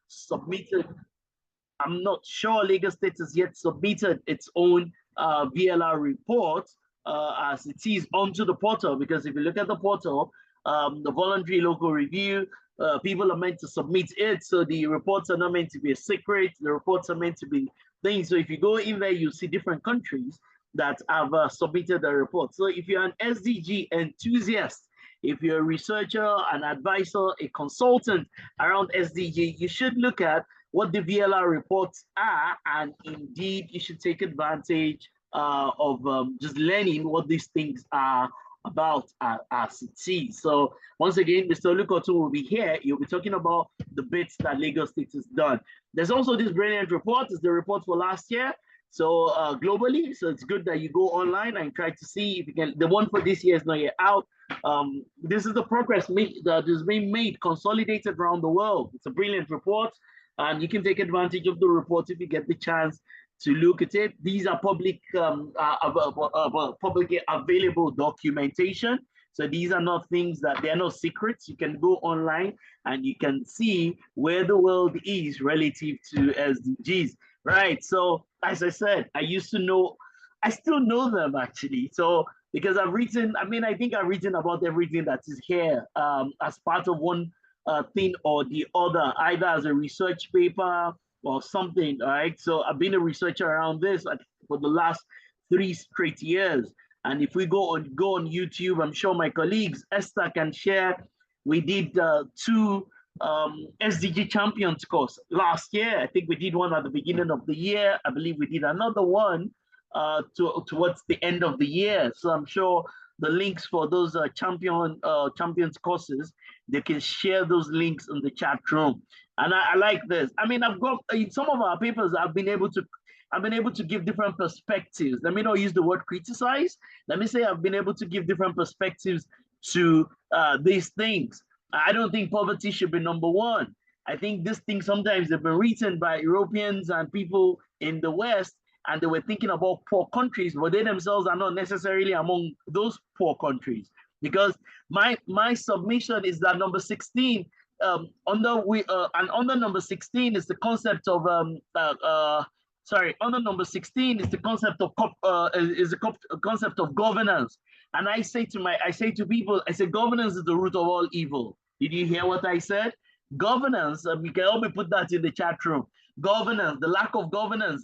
submitted. I'm not sure Lagos State has yet submitted its own VLR report as it is onto the portal, because if you look at the portal, the voluntary local review, people are meant to submit it. So the reports are not meant to be a secret. The reports are meant to be things. So if you go in there, you see different countries that have submitted the report. So if you're an SDG enthusiast, if you're a researcher, an advisor, a consultant around SDG, you should look at what the VLR reports are, and indeed you should take advantage of just learning what these things are about as it is. So once again, Mr. Olukotu will be here. He'll be talking about the bits that Lagos State has done. There's also this brilliant report. It's the report for last year. So globally, so it's good that you go online and try to see if you can. The one for this year is not yet out. This is the progress that is being made, consolidated around the world. It's a brilliant report, and you can take advantage of the report if you get the chance to look at it. These are publicly available documentation. So these are not things that they're not secrets. You can go online and you can see where the world is relative to SDGs. Right. So as I said, I used to know, I still know them actually. So because I've written, I think I've written about everything that is here as part of one thing or the other, either as a research paper or something. All right. So I've been a researcher around this for the last 3 straight years. And if we go on YouTube, I'm sure my colleagues, Esther, can share. We did 2 SDG Champions course last year. I think we did one at the beginning of the year. I believe we did another one towards the end of the year. So I'm sure the links for those champions courses, they can share those links in the chat room. And I like this. I've got in some of our papers, I've been able to give different perspectives. Let me not use the word criticize. Let me say I've been able to give different perspectives to these things. I don't think poverty should be number one. I think these things sometimes they've been written by Europeans and people in the West, and they were thinking about poor countries, but they themselves are not necessarily among those poor countries. Because my submission is that number 16, under number 16 is the concept of under number 16 is the concept of concept of governance. And I say to people, I say governance is the root of all evil. Did you hear what I said? Governance, we can help me put that in the chat room. Governance, the lack of governance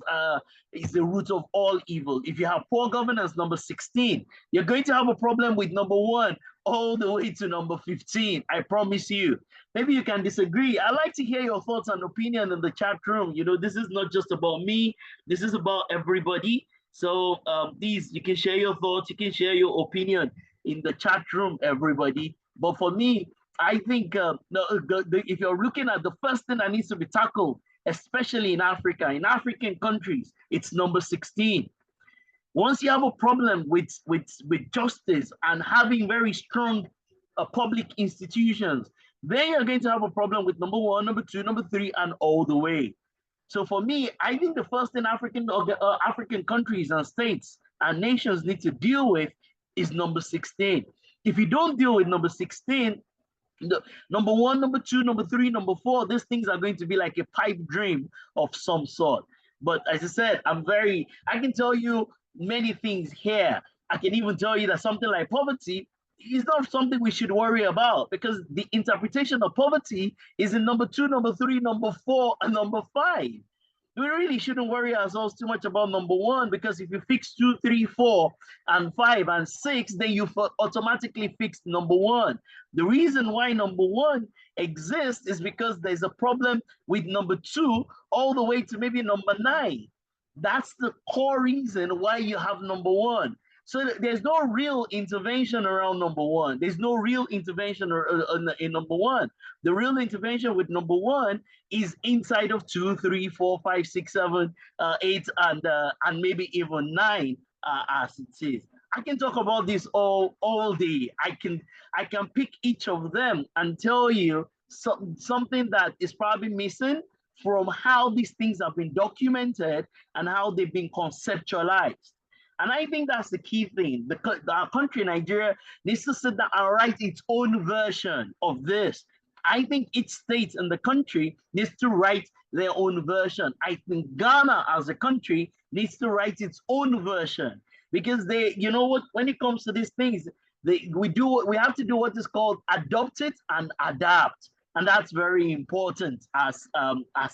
is the root of all evil. If you have poor governance, number 16, you're going to have a problem with number 1 all the way to number 15. I promise you. Maybe you can disagree. I like to hear your thoughts and opinion in the chat room. You know, this is not just about me. This is about everybody. So please, you can share your thoughts. You can share your opinion in the chat room, everybody. But for me, I think if you're looking at the first thing that needs to be tackled, especially in Africa, in African countries, it's number 16. Once you have a problem with justice and having very strong public institutions, then you're going to have a problem with number 1, number 2, number 3, and all the way. So for me, I think the first thing African countries and states and nations need to deal with is number 16. If you don't deal with number 16, number 1, number 2, number 3, number 4, these things are going to be like a pipe dream of some sort. But as I said, I can tell you many things here. I can even tell you that something like poverty is not something we should worry about, because the interpretation of poverty is in number 2, number 3, number 4, and number 5. We really shouldn't worry ourselves too much about number 1, because if you fix 2, 3, 4, and 5, and 6, then you automatically fix number 1. The reason why number 1 exists is because there's a problem with number 2 all the way to maybe number 9. That's the core reason why you have number 1. So there's no real intervention around number 1. There's no real intervention in number 1. The real intervention with number 1 is inside of 2, 3, 4, 5, 6, 7, 8, and maybe even 9 as it is. I can talk about this all day. I can pick each of them and tell you something that is probably missing from how these things have been documented and how they've been conceptualized. And I think that's the key thing. Our country, Nigeria, needs to sit down and write its own version of this I think each state in the country needs to write their own version. I think Ghana as a country needs to write its own version, because they, you know what, when it comes to these things, we have to do what is called adopt it and adapt. And that's very important as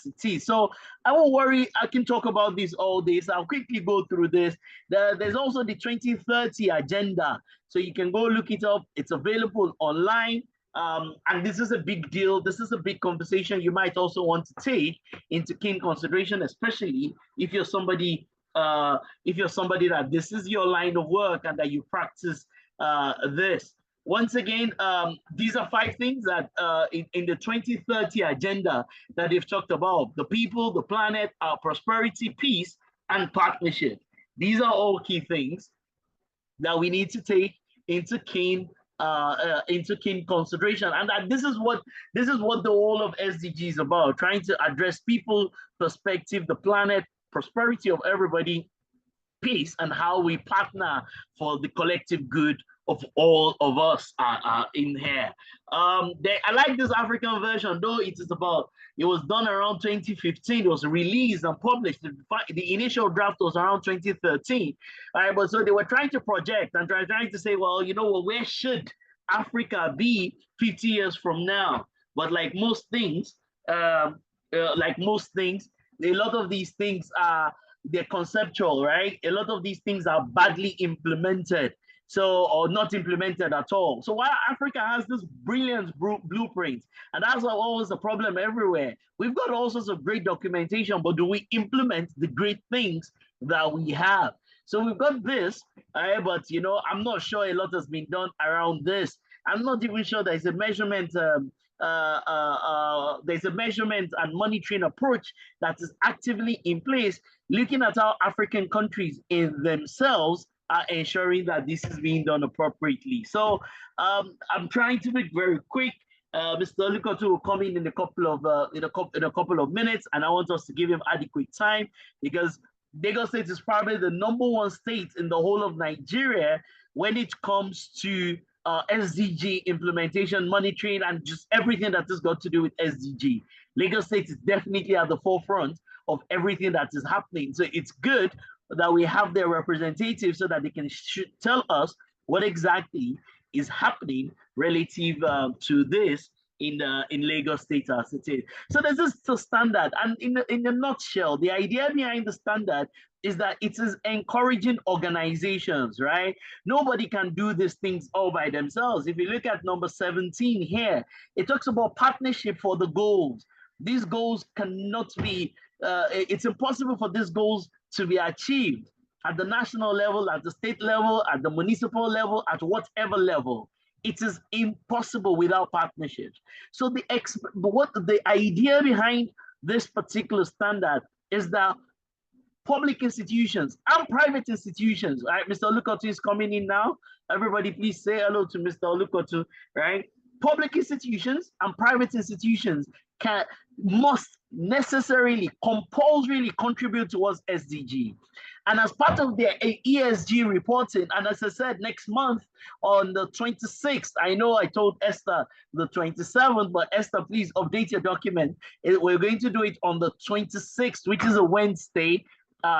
it is. So I won't worry. I can talk about this all day. So I'll quickly go through this. There's also the 2030 agenda. So you can go look it up. It's available online. And this is a big deal. This is a big conversation you might also want to take into keen consideration, especially if you're somebody that this is your line of work and that you practice this. Once again, these are 5 things that in the 2030 agenda that they've talked about: the people, the planet, our prosperity, peace, and partnership. These are all key things that we need to take into keen consideration, and that this is what the whole of SDG is about: trying to address people, perspective, the planet, prosperity of everybody, peace, and how we partner for the collective good of all of us in here. I like this African version, though it was done around 2015. It was released and published. The initial draft was around 2013. But so they were trying to project and trying to say, well, you know what, where should Africa be 50 years from now? But like most things, a lot of these things they're conceptual, right? A lot of these things are badly implemented, or not implemented at all. So while Africa has this brilliant blueprint, and that's always a problem everywhere, we've got all sorts of great documentation, but do we implement the great things that we have? So we've got this, but you know, I'm not sure a lot has been done around this. I'm not even sure there's a measurement and monitoring approach that is actively in place, looking at how African countries in themselves are ensuring that this is being done appropriately. So I'm trying to be very quick. Mr. Olukotu will come in a couple of minutes, and I want us to give him adequate time, because Lagos State is probably the #1 state in the whole of Nigeria when it comes to SDG implementation, monitoring, and just everything that has got to do with SDG. Lagos State is definitely at the forefront of everything that is happening. So it's good that we have their representatives so that they can tell us what exactly is happening relative to this in Lagos State as it is. So there's this standard, and in a nutshell, the idea behind the standard is that it is encouraging organizations, right? Nobody can do these things all by themselves. If you look at number 17 here, it talks about partnership for the goals. These goals cannot be, it's impossible for these goals to be achieved at the national level, at the state level, at the municipal level, at whatever level. It is impossible without partnerships. So the idea behind this particular standard is that public institutions and private institutions, right? Mr. Olukotu is coming in now. Everybody please say hello to Mr. Olukotu, right? Public institutions and private institutions must necessarily, compulsorily contribute towards SDG. And as part of their ESG reporting, and as I said, next month on the 26th, I know I told Esther the 27th, but Esther, please update your document. We're going to do it on the 26th, which is a Wednesday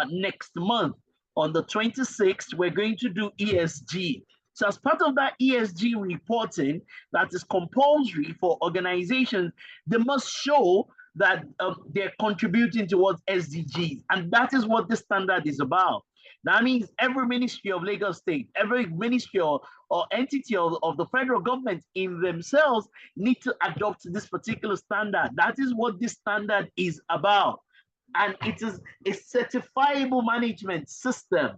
next month. On the 26th, we're going to do ESG. So as part of that ESG reporting that is compulsory for organizations, they must show that they're contributing towards SDGs. And that is what the standard is about. That means every ministry of Lagos State, every ministry or entity of the federal government in themselves need to adopt this particular standard. That is what this standard is about. And it is a certifiable management system.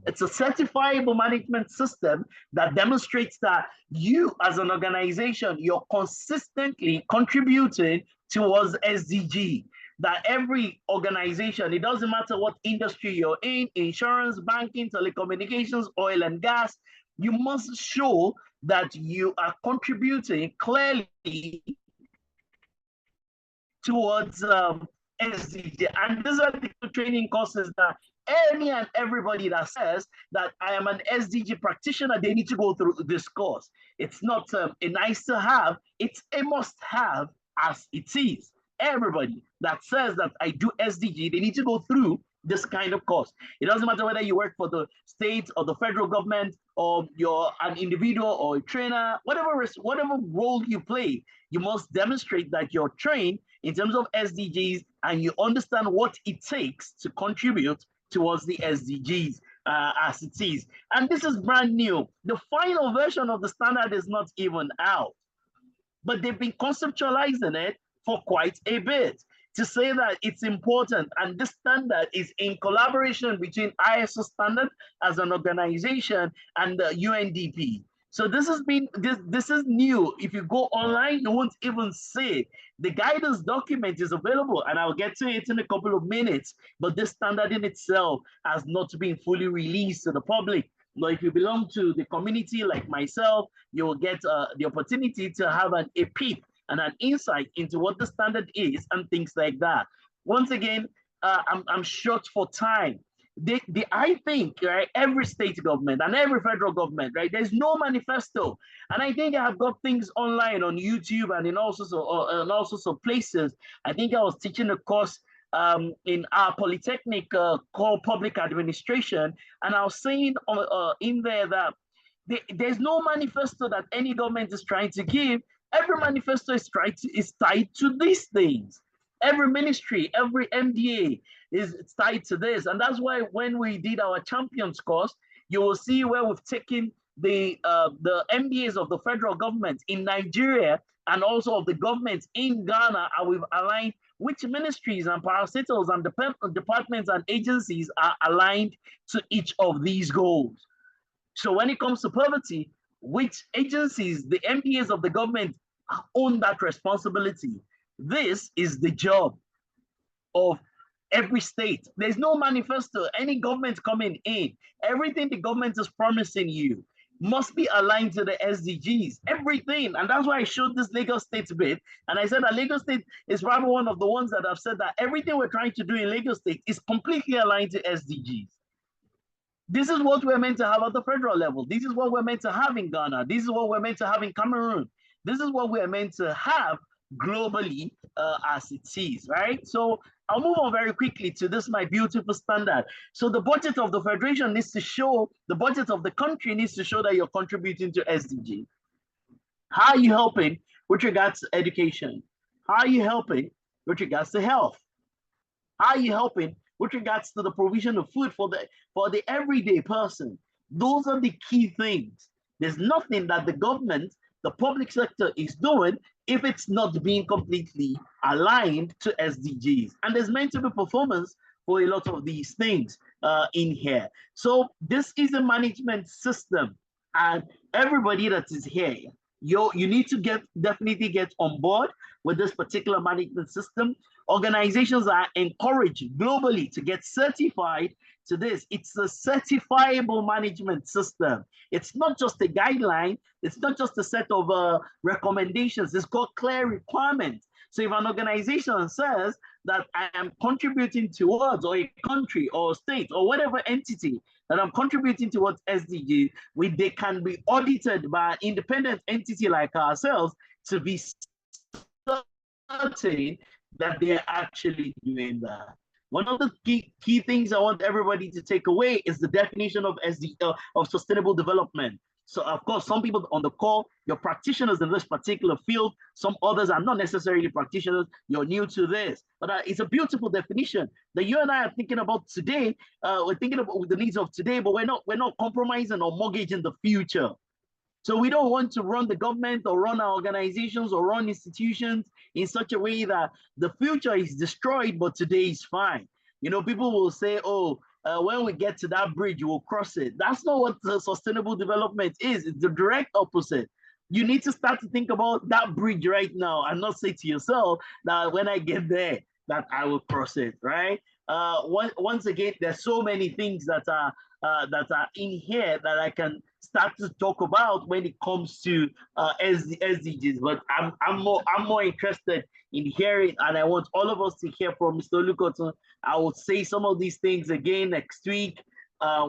It's a certifiable management system that demonstrates that you as an organization, you're consistently contributing towards SDG. That every organization, it doesn't matter what industry you're in, insurance, banking, telecommunications, oil and gas, you must show that you are contributing clearly towards SDG. And these are the training courses that any and everybody that says that I am an SDG practitioner, they need to go through this course. It's not a nice to have, it's a must have as it is. Everybody that says that I do SDG, they need to go through this kind of course. It doesn't matter whether you work for the state or the federal government or you're an individual or a trainer, whatever role you play, you must demonstrate that you're trained in terms of SDGs and you understand what it takes to contribute towards the SDGs as it is. And this is brand new. The final version of the standard is not even out, but they've been conceptualizing it for quite a bit to say that it's important. And this standard is in collaboration between ISO standard as an organization and the UNDP. So this has been, this is new. If you go online, you won't even see it. The guidance document is available and I'll get to it in a couple of minutes, but this standard in itself has not been fully released to the public. But if you belong to the community like myself, you will get the opportunity to have a peep and an insight into what the standard is and things like that. Once again, I'm short for time. I think, right, every state government and every federal government, right, there's no manifesto. And I think I have got things online on YouTube and in all sorts of places. I think I was teaching a course in our polytechnic called public administration, and I was saying in there that there's no manifesto that any government is trying to give. Every manifesto is tied to these things. Every ministry, every MDA is tied to this. And that's why when we did our champions course, you will see where we've taken the MDAs of the federal government in Nigeria and also of the government in Ghana, and we've aligned which ministries and parastatals and departments and agencies are aligned to each of these goals. So when it comes to poverty, which agencies, the MDAs of the government own that responsibility. This is the job of every state. There's no manifesto, any government coming in. Everything the government is promising you must be aligned to the SDGs, everything. And that's why I showed this Lagos State bit. And I said that Lagos State is probably one of the ones that have said that everything we're trying to do in Lagos State is completely aligned to SDGs. This is what we're meant to have at the federal level. This is what we're meant to have in Ghana. This is what we're meant to have in Cameroon. This is what we're meant to have globally as it is, right? So I'll move on very quickly to this, my beautiful standard. So the budget of the federation needs to show, the budget of the country needs to show that you're contributing to SDG. How are you helping with regards to education? How are you helping with regards to health? How are you helping with regards to the provision of food for the everyday person? Those are the key things. There's nothing that the government, the public sector is doing if it's not being completely aligned to SDGs. And there's meant to be performance for a lot of these things in here. So this is a management system, and everybody that is here, you need to definitely get on board with this particular management system. Organizations are encouraged globally to get certified to this. It's a certifiable management system. It's not just a guideline. It's not just a set of recommendations. It's got clear requirements. So if an organization says that I am contributing towards, or a country or a state or whatever entity that I'm contributing towards SDG, they can be audited by an independent entity like ourselves to be certain that they're actually doing that. One of the key things I want everybody to take away is the definition of of sustainable development. So of course, some people on the call, you're practitioners in this particular field. Some others are not necessarily practitioners. You're new to this, but it's a beautiful definition that you and I are thinking about today. We're thinking about the needs of today, but we're not compromising or mortgaging the future. So we don't want to run the government or run our organizations or run institutions in such a way that the future is destroyed, but today is fine. You know, people will say, oh, when we get to that bridge, we'll cross it. That's not what sustainable development is. It's the direct opposite. You need to start to think about that bridge right now and not say to yourself that when I get there, that I will cross it, right? Once again, there's so many things that are in here that I can start to talk about when it comes to SDGs. But I'm more interested in hearing, and I want all of us to hear from Mr. Lukoton. I will say some of these things again next week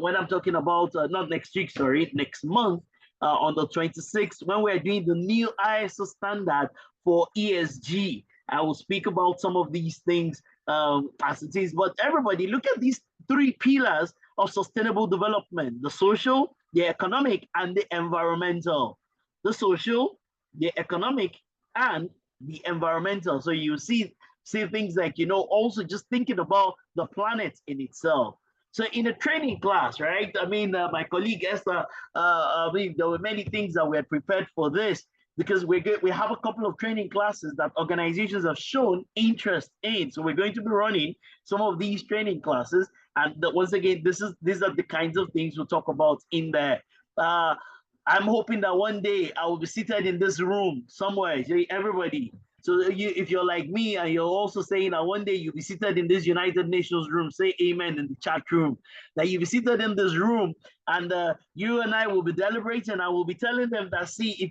when I'm talking about not next week, sorry, next month on the 26th when we're doing the new ISO standard for ESG. I will speak about some of these things as it is. But everybody, look at these three pillars of sustainable development: the social, the economic, and the environmental. The social, the economic, and the environmental. So you see things like, also just thinking about the planet in itself. So in a training class, right? I mean, my colleague Esther, I mean, there were many things that we had prepared for this because we have a couple of training classes that organizations have shown interest in. So we're going to be running some of these training classes. And once again, these are the kinds of things we'll talk about in there. I'm hoping that one day I will be seated in this room somewhere, everybody. So if you're like me and you're also saying that one day you'll be seated in this United Nations room, say amen in the chat room. That you'll be seated in this room and you and I will be deliberating. I will be telling them that, see,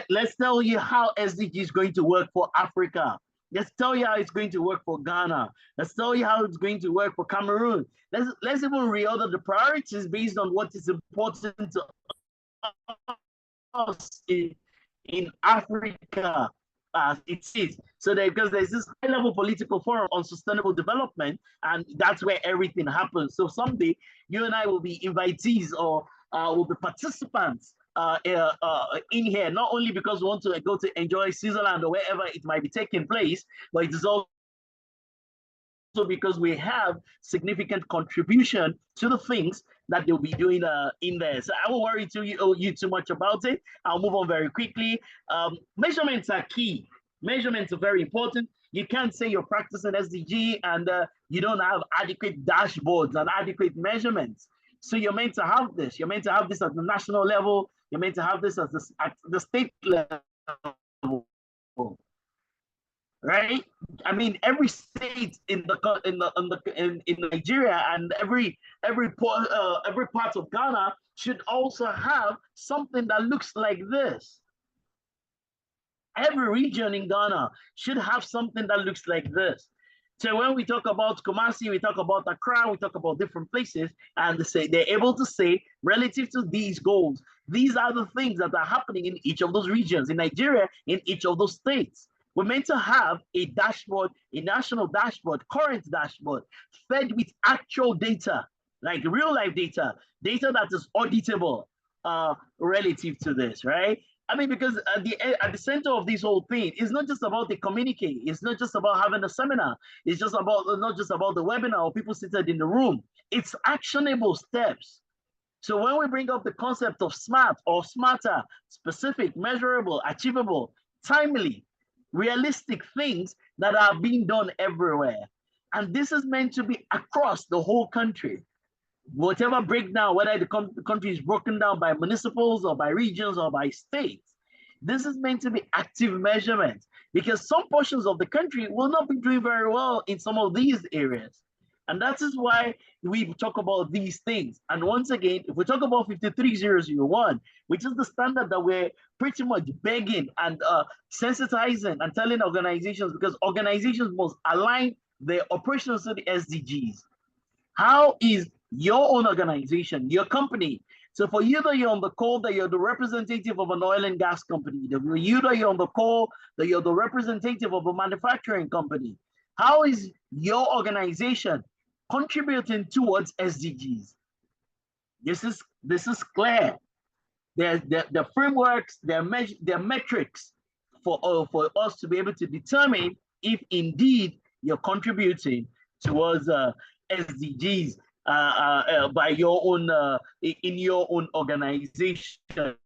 let's tell you how SDG is going to work for Africa. Let's tell you how it's going to work for Ghana. Let's tell you how it's going to work for Cameroon. Let's even reorder the priorities based on what is important to us in Africa. As it is. So because there's this high-level political forum on sustainable development, and that's where everything happens. So someday you and I will be invitees or will be participants in here, not only because we want to go to enjoy Switzerland or wherever it might be taking place, but it is also because we have significant contribution to the things that they'll be doing in there. So I won't worry you too much about it. I'll move on very quickly. Measurements are key. Measurements are very important. You can't say you're practicing SDG and you don't have adequate dashboards and adequate measurements. So you're meant to have this. You're meant to have this at the national level. You're meant to have this at the state level. Right? I mean, every state in Nigeria and every part of Ghana should also have something that looks like this. Every region in Ghana should have something that looks like this. So when we talk about Kumasi, we talk about Accra, we talk about different places, and they're able to say, relative to these goals, these are the things that are happening in each of those regions, in Nigeria, in each of those states. We're meant to have a dashboard, a national dashboard, current dashboard, fed with actual data, like real life data that is auditable relative to this, right? I mean, because at the center of this whole thing, it's not just about the communique. It's not just about having a seminar. It's just about not just about the webinar or people seated in the room. It's actionable steps. So when we bring up the concept of smart or smarter, specific, measurable, achievable, timely, realistic things that are being done everywhere. And this is meant to be across the whole country. Whatever breakdown, whether the country is broken down by municipals or by regions or by states, this is meant to be active measurement because some portions of the country will not be doing very well in some of these areas. And that is why we talk about these things. And once again, if we talk about 53001, which is the standard that we're pretty much begging and sensitizing and telling organizations, because organizations must align their operations to the SDGs. How is your own organization, your company? So for you that you're on the call, that you're the representative of an oil and gas company, you that you're on the call, that you're the representative of a manufacturing company, how is your organization contributing towards SDGs? This is clear. The frameworks, their metrics for us to be able to determine if indeed you're contributing towards SDGs by your own in your own organization.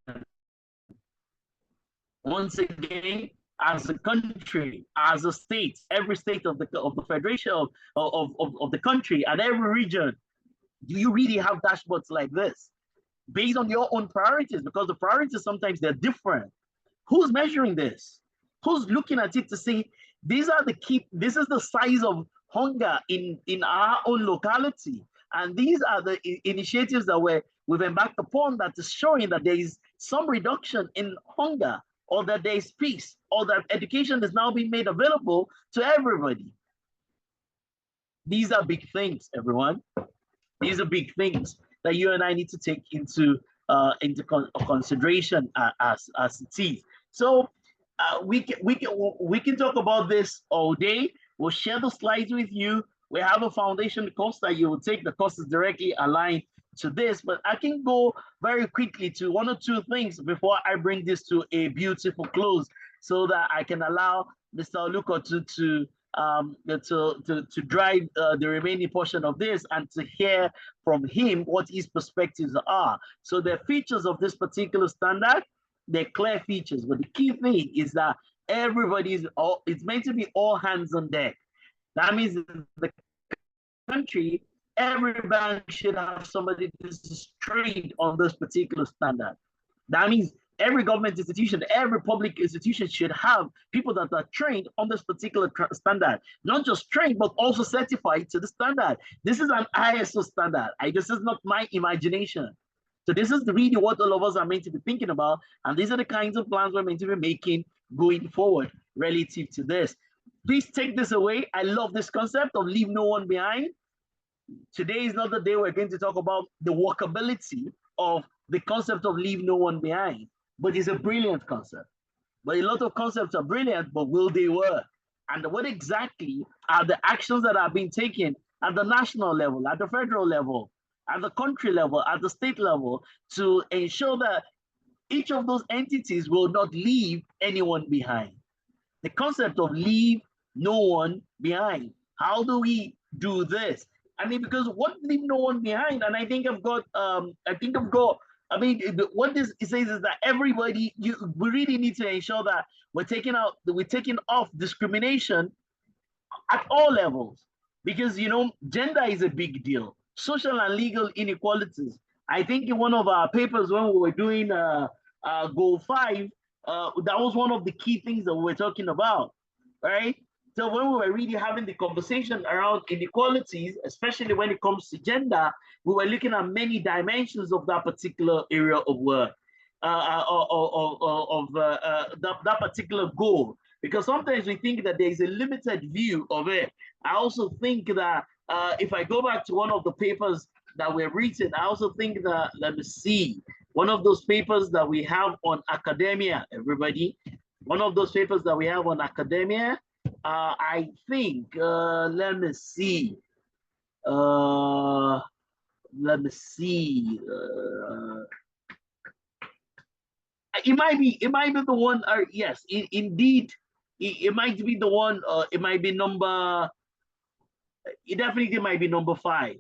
Once again, as a country, as a state, every state of the federation of the country and every region, do you really have dashboards like this based on your own priorities? Because the priorities sometimes they're different. Who's measuring this? Who's looking at it to say these are this is the size of hunger in our own locality, and these are the initiatives that we've embarked upon that is showing that there is some reduction in hunger, or that there is peace, or that education is now being made available to everybody. These are big things, everyone. These are big things that you and I need to take into consideration as it is. So we can talk about this all day. We'll share the slides with you. We have a foundation course that you will take. The course is directly aligned to this, but I can go very quickly to one or two things before I bring this to a beautiful close, so that I can allow Mr. Oluko to drive the remaining portion of this and to hear from him what his perspectives are. So the features of this particular standard, they're clear features, but the key thing is that it's meant to be all hands on deck. That means the country, every bank should have somebody that is trained on this particular standard. That means every government institution, every public institution should have people that are trained on this particular standard. Not just trained, but also certified to the standard. This is an ISO standard. This is not my imagination. So this is really what all of us are meant to be thinking about. And these are the kinds of plans we're meant to be making going forward relative to this. Please take this away. I love this concept of leave no one behind. Today is not the day we're going to talk about the workability of the concept of leave no one behind, but it's a brilliant concept. But a lot of concepts are brilliant, but will they work? And what exactly are the actions that are being taken at the national level, at the federal level, at the country level, at the state level, to ensure that each of those entities will not leave anyone behind? The concept of leave no one behind. How do we do this? I mean, because what leave no one behind, and I think I've got, I mean, what this says is that everybody, we really need to ensure that we're taking off discrimination at all levels, because, you know, gender is a big deal. Social and legal inequalities. I think in one of our papers when we were doing Goal 5, that was one of the key things that we were talking about, right? So when we were really having the conversation around inequalities, especially when it comes to gender, we were looking at many dimensions of that particular area of work, that particular goal. Because sometimes we think that there is a limited view of it. I also think that if I go back to one of the papers that we've written, I also think that, let me see, one of those papers that we have on academia, everybody, one of those papers that we have on academia, I think, let me see. It might be the one, yes, indeed, it might be the one, it might be it definitely might be number 5.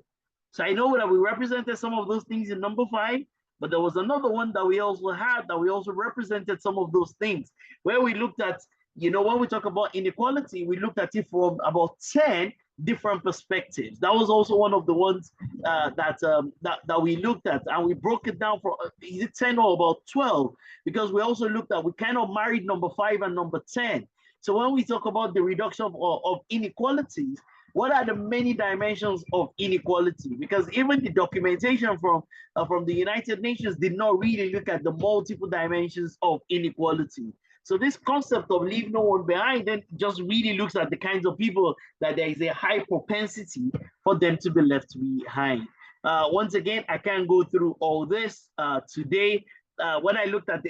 So I know that we represented some of those things in number 5, but there was another one that we also had that we also represented some of those things, where we looked at, you know, when we talk about inequality, we looked at it from about 10 different perspectives. That was also one of the ones that we looked at, and we broke it down for, is it 10 or about 12? Because we also looked at, we kind of married number 5 and number 10. So when we talk about the reduction of inequalities, what are the many dimensions of inequality? Because even the documentation from the United Nations did not really look at the multiple dimensions of inequality. So this concept of leave no one behind then just really looks at the kinds of people that there is a high propensity for them to be left behind. Once again, I can't go through all this today. When I looked at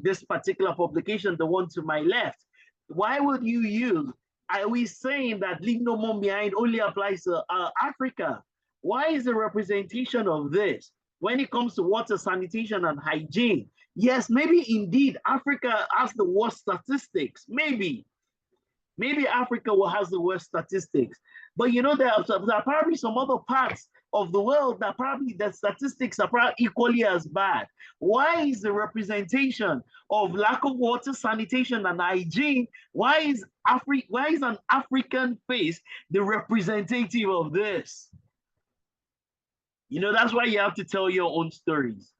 this particular publication, the one to my left, why would you use, are we saying that leave no one behind only applies to Africa? Why is the representation of this when it comes to water, sanitation, and hygiene? Yes, maybe indeed Africa has the worst statistics. Maybe Africa has the worst statistics. But you know, there are probably some other parts of the world that probably the statistics are probably equally as bad. Why is the representation of lack of water, sanitation, and hygiene, why is an African face the representative of this? You know, that's why you have to tell your own stories.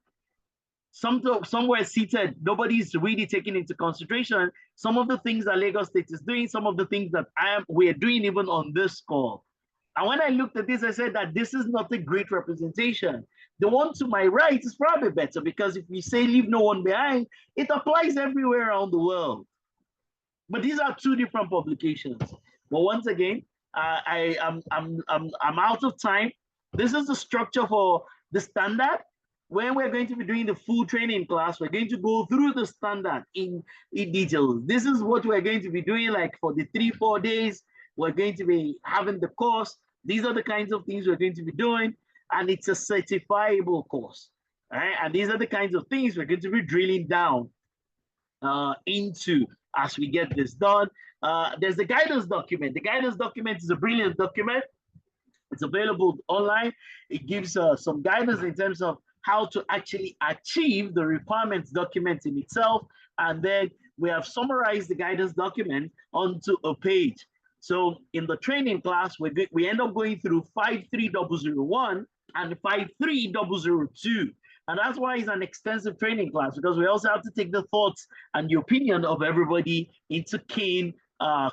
Somewhere seated, nobody's really taking into consideration some of the things that Lagos State is doing, some of the things that we're doing even on this call. And when I looked at this, I said that this is not a great representation. The one to my right is probably better, because if we say leave no one behind, it applies everywhere around the world. But these are two different publications. But once again, I'm out of time. This is the structure for the standard. When we're going to be doing the full training class, we're going to go through the standard in details. This is what we're going to be doing, like for the 3-4 days. We're going to be having the course. These are the kinds of things we're going to be doing, and it's a certifiable course. All right, and these are the kinds of things we're going to be drilling down into as we get this done. There's the guidance document. The guidance document is a brilliant document. It's available online. It gives some guidance in terms of how to actually achieve the requirements document in itself. And then we have summarized the guidance document onto a page. So in the training class, we end up going through 53001 and 53002. And that's why it's an extensive training class, because we also have to take the thoughts and the opinion of everybody into keen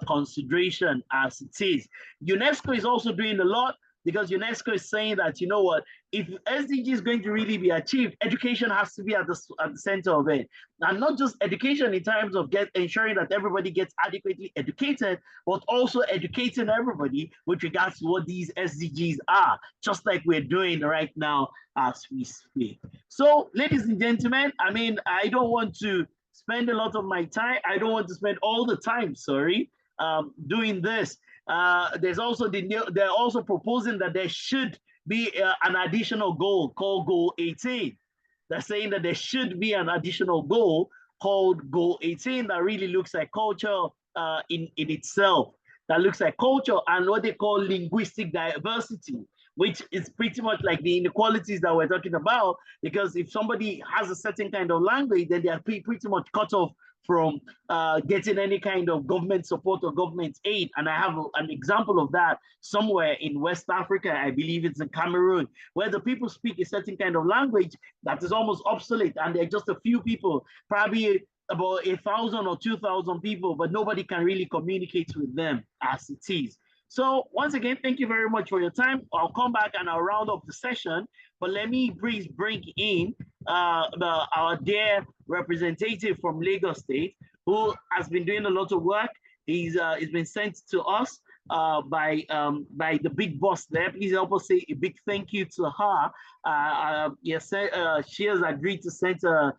consideration as it is. UNESCO is also doing a lot, because UNESCO is saying that, you know what, if SDG is going to really be achieved, education has to be at the center of it. And not just education in terms of ensuring that everybody gets adequately educated, but also educating everybody with regards to what these SDGs are, just like we're doing right now as we speak. So, ladies and gentlemen, I mean, I don't want to spend a lot of my time. I don't want to spend all the time, sorry, doing this. There's also they're also proposing that there should be an additional goal called Goal 18. They're saying that there should be an additional goal called Goal 18 that really looks at culture in itself, that looks at culture and what they call linguistic diversity, which is pretty much like the inequalities that we're talking about, because if somebody has a certain kind of language, then they are pretty much cut off from getting any kind of government support or government aid. And I have an example of that somewhere in West Africa. I believe it's in Cameroon, where the people speak a certain kind of language that is almost obsolete. And there are just a few people, probably about 1,000 or 2,000 people, but nobody can really communicate with them as it is. So once again, thank you very much for your time. I'll come back and I'll round up the session, but let me bring in our dear representative from Lagos State, who has been doing a lot of work. He's been sent to us by the big boss there. Please help us say a big thank you to her. Yes, she has agreed to send Mr.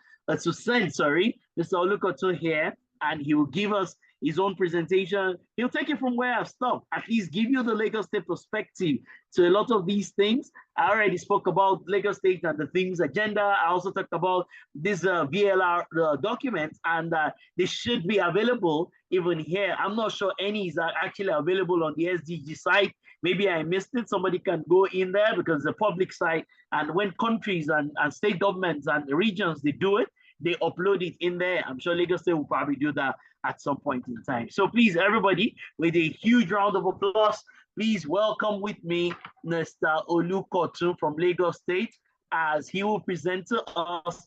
Olukoto here, and he will give us his own presentation. He'll take it from where I've stopped, at least give you the Lagos State perspective to a lot of these things. I already spoke about Lagos State and the things agenda. I also talked about this VLR document, and they should be available even here. I'm not sure any is actually available on the SDG site. Maybe I missed it. Somebody can go in there, because the public site, and when countries and state governments and regions, they do it, they upload it in there. I'm sure Lagos State will probably do that at some point in time. So please, everybody, with a huge round of applause, please welcome with me Mr. Olukoto from Lagos State, as he will present to us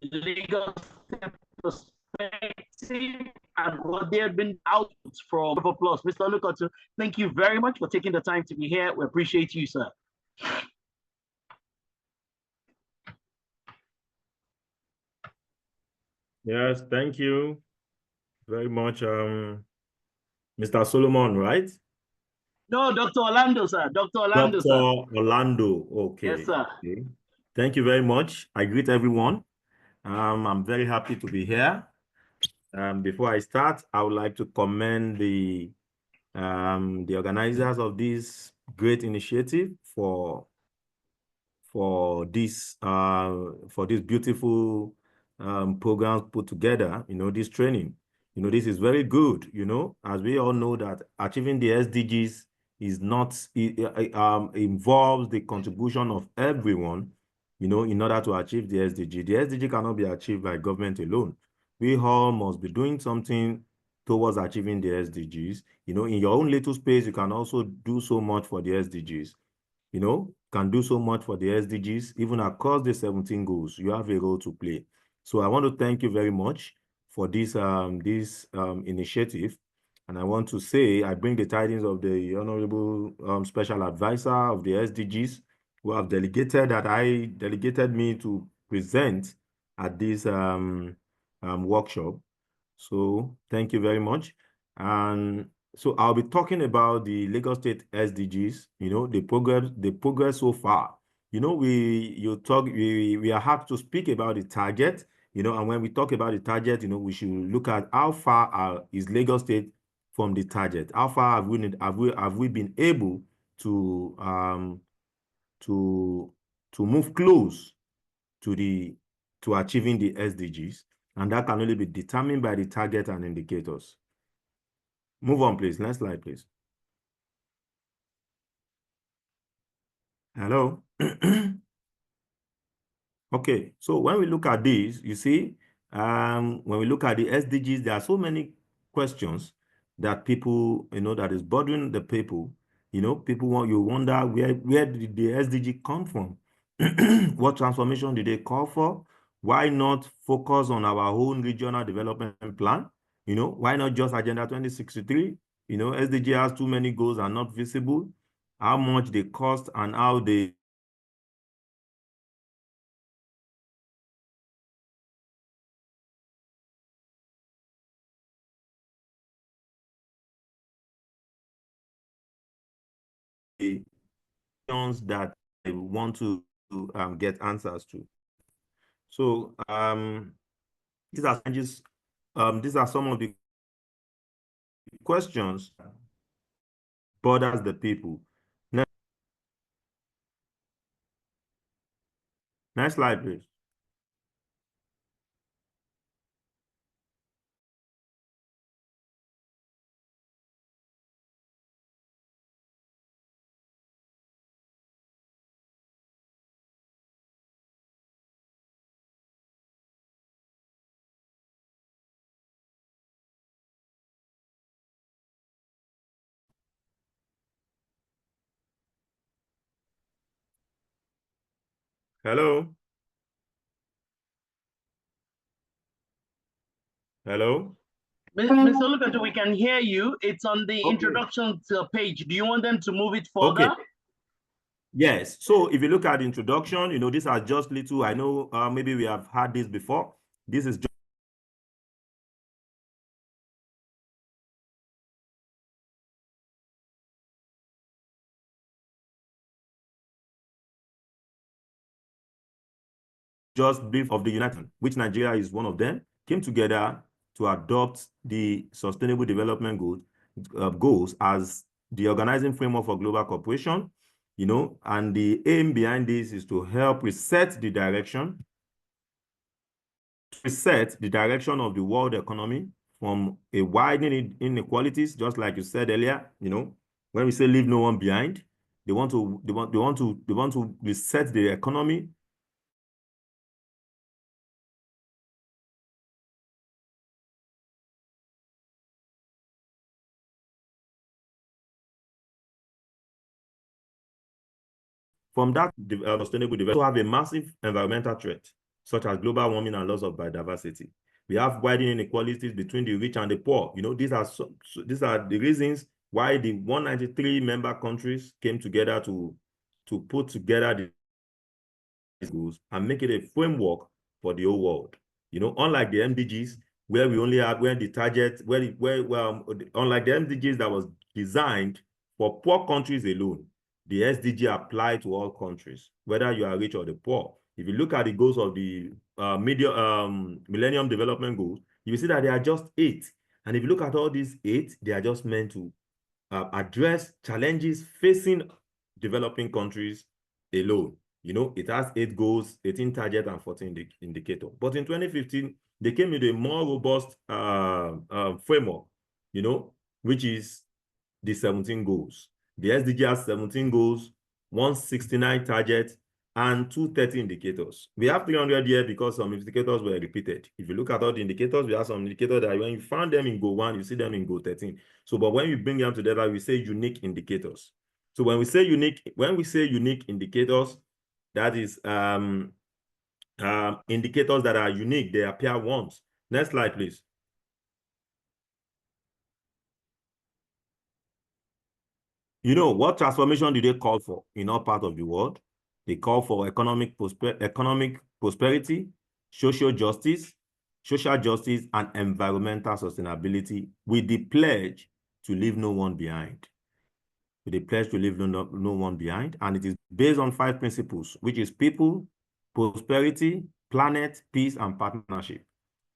the Lagos State perspective and what they have been out from. Applause. Mr. Olukoto, thank you very much for taking the time to be here. We appreciate you, sir. Yes, thank you very much, Mr. Solomon, right? No, Dr. Orlando, sir. Dr. Orlando, Dr. sir. Orlando, okay. Yes, sir. Okay. Thank you very much. I greet everyone. I'm very happy to be here. Before I start, I would like to commend the organizers of this great initiative for this beautiful programs put together. This training. This is very good. As we all know that achieving the SDGs is not involves the contribution of everyone. In order to achieve the SDG. The SDG cannot be achieved by government alone. We all must be doing something towards achieving the SDGs. In your own little space, you can also do so much for the SDGs. Can do so much for the SDGs, even across the 17 goals. You have a role to play. So I want to thank you very much for this initiative. And I want to say, I bring the tidings of the Honorable Special Advisor of the SDGs, who have delegated me to present at this workshop. So thank you very much. And so I'll be talking about the Lagos State SDGs, the progress so far. We are happy to speak about the target, and when we talk about the target, we should look at how far is Lagos State from the target. How far have we been able to to move close to achieving the SDGs, and that can only be determined by the target and indicators. Move on, please. Next slide, please. Hello. Okay, so when we look at this, you see, when we look at the SDGs, there are so many questions that people, that is bothering the people. You wonder where did the SDG come from? What transformation did they call for? Why not focus on our own regional development plan? Why not just Agenda 2063? SDG has too many goals and not visible. How much they cost and how they that I want to get answers to. So these are some of the questions bothers the people. Next slide, please. Hello. Hello. Mr. Lukato, we can hear you. It's on the Okay. introduction page. Do you want them to move it further? Okay. Yes. So if you look at the introduction, these are just little. I know maybe we have had this before. This is just brief of the United, which Nigeria is one of them, came together to adopt the Sustainable Development goals as the organizing framework for global cooperation, and the aim behind this is to help reset the direction of the world economy from a widening inequalities, just like you said earlier. When we say leave no one behind, they want to reset the economy from that sustainable development. We have a massive environmental threat, such as global warming and loss of biodiversity. We have widening inequalities between the rich and the poor. These are the reasons why the 193 member countries came together to put together these goals and make it a framework for the whole world. Unlike the MDGs, where we only have unlike the MDGs that was designed for poor countries alone, the SDG apply to all countries, whether you are rich or the poor. If you look at the goals of the Millennium Development Goals, you will see that there are just 8. And if you look at all these 8, they are just meant to address challenges facing developing countries alone. It has 8 goals, 18 targets, and 14 indicators. But in 2015, they came with a more robust framework, which is the 17 goals. The SDG has 17 goals, 169 targets, and 230 indicators. We have 300 here because some indicators were repeated. If you look at all the indicators, we have some indicators that when you found them in goal 1, you see them in goal 13. So, but when you bring them together, we say unique indicators. So when we say unique indicators, that is indicators that are unique, they appear once. Next slide, please. You know, what transformation do they call for in all parts of the world? They call for economic prosperity, social justice, and environmental sustainability with the pledge to leave no one behind. With the pledge to leave no one behind. And it is based on 5 principles, which is people, prosperity, planet, peace, and partnership.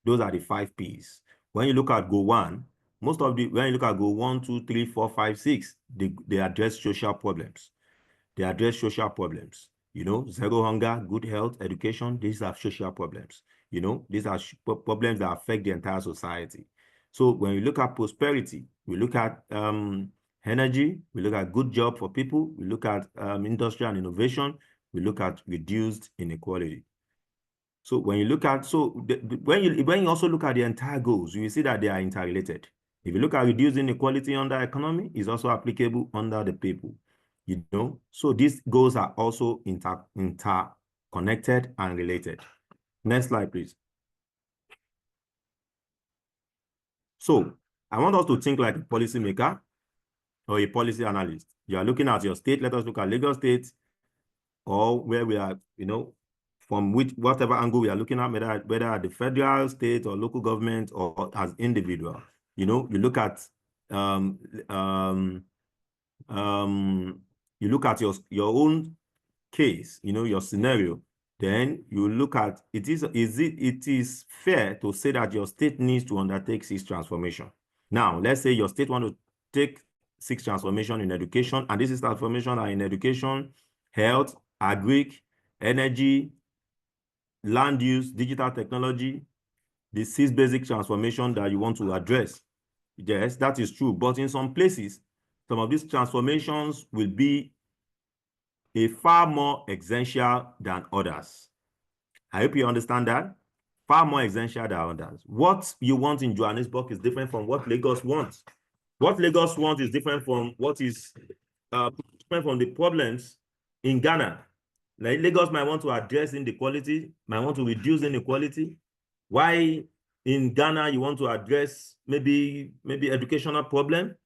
Those are the 5 P's. When you look at Goal 1, when you look at Goal 1, 2, 3, 4, 5, 6, they address social problems. They address social problems. You know, zero hunger, good health, education, these are social problems. You know, these are problems that affect the entire society. So when we look at prosperity, we look at energy, we look at good job for people, we look at industry and innovation, we look at reduced inequality. So when you look at, when you also look at the entire goals, you will see that they are interrelated. If you look at reducing inequality under economy, it's also applicable under the people. You know, so these goals are also interconnected and related. Next slide, please. So I want us to think like a policymaker or a policy analyst. You are looking at your state. Let us look at Lagos State, or where we are, you know, from whatever angle we are looking at, whether at the federal, state, or local government, or as individual. You know, you look at you look at your own case, you know, your scenario. Then you look at it is fair to say that your state needs to undertake 6 transformation. Now, let's say your state want to take 6 transformation in education, and this is transformation are in education, health, agric, energy, land use, digital technology, the 6 basic transformation that you want to address. Yes, that is true. But in some places, some of these transformations will be a far more essential than others. I hope you understand that. Far more essential than others. What you want in Johannesburg is different from what Lagos wants. What Lagos wants is different from what is different from the problems in Ghana. Like Lagos might want to address inequality, might want to reduce inequality. Why in Ghana you want to address maybe educational problem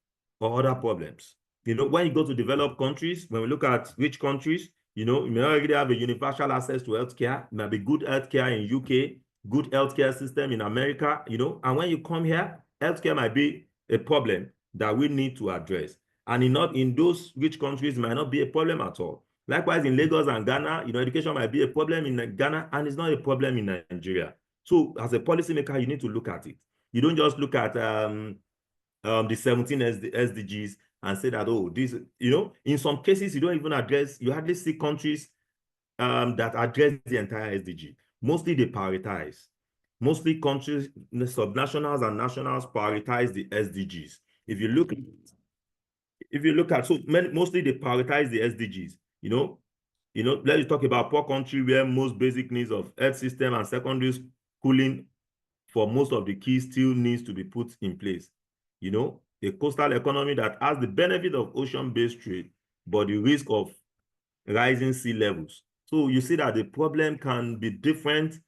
or other problems. You know, when you go to developed countries, when we look at rich countries, you know, you may already have a universal access to healthcare. It might be good healthcare in UK, good healthcare system in America, you know, and when you come here, healthcare might be a problem that we need to address. And in those rich countries, it might not be a problem at all. Likewise, in Lagos and Ghana, you know, education might be a problem in Ghana, and it's not a problem in Nigeria. So as a policymaker, you need to look at it. You don't just look at the 17 SDGs and say that, oh, this, you know, in some cases, you don't even address, you hardly see countries that address the entire SDG. Mostly they prioritize. Mostly countries, subnationals and nationals prioritize the SDGs. If you look at, so mostly they prioritize the SDGs, you know, let's talk about poor country where most basic needs of health system and secondary schooling for most of the key still needs to be put in place. You know, a coastal economy that has the benefit of ocean-based trade, but the risk of rising sea levels. So you see that the problem can be different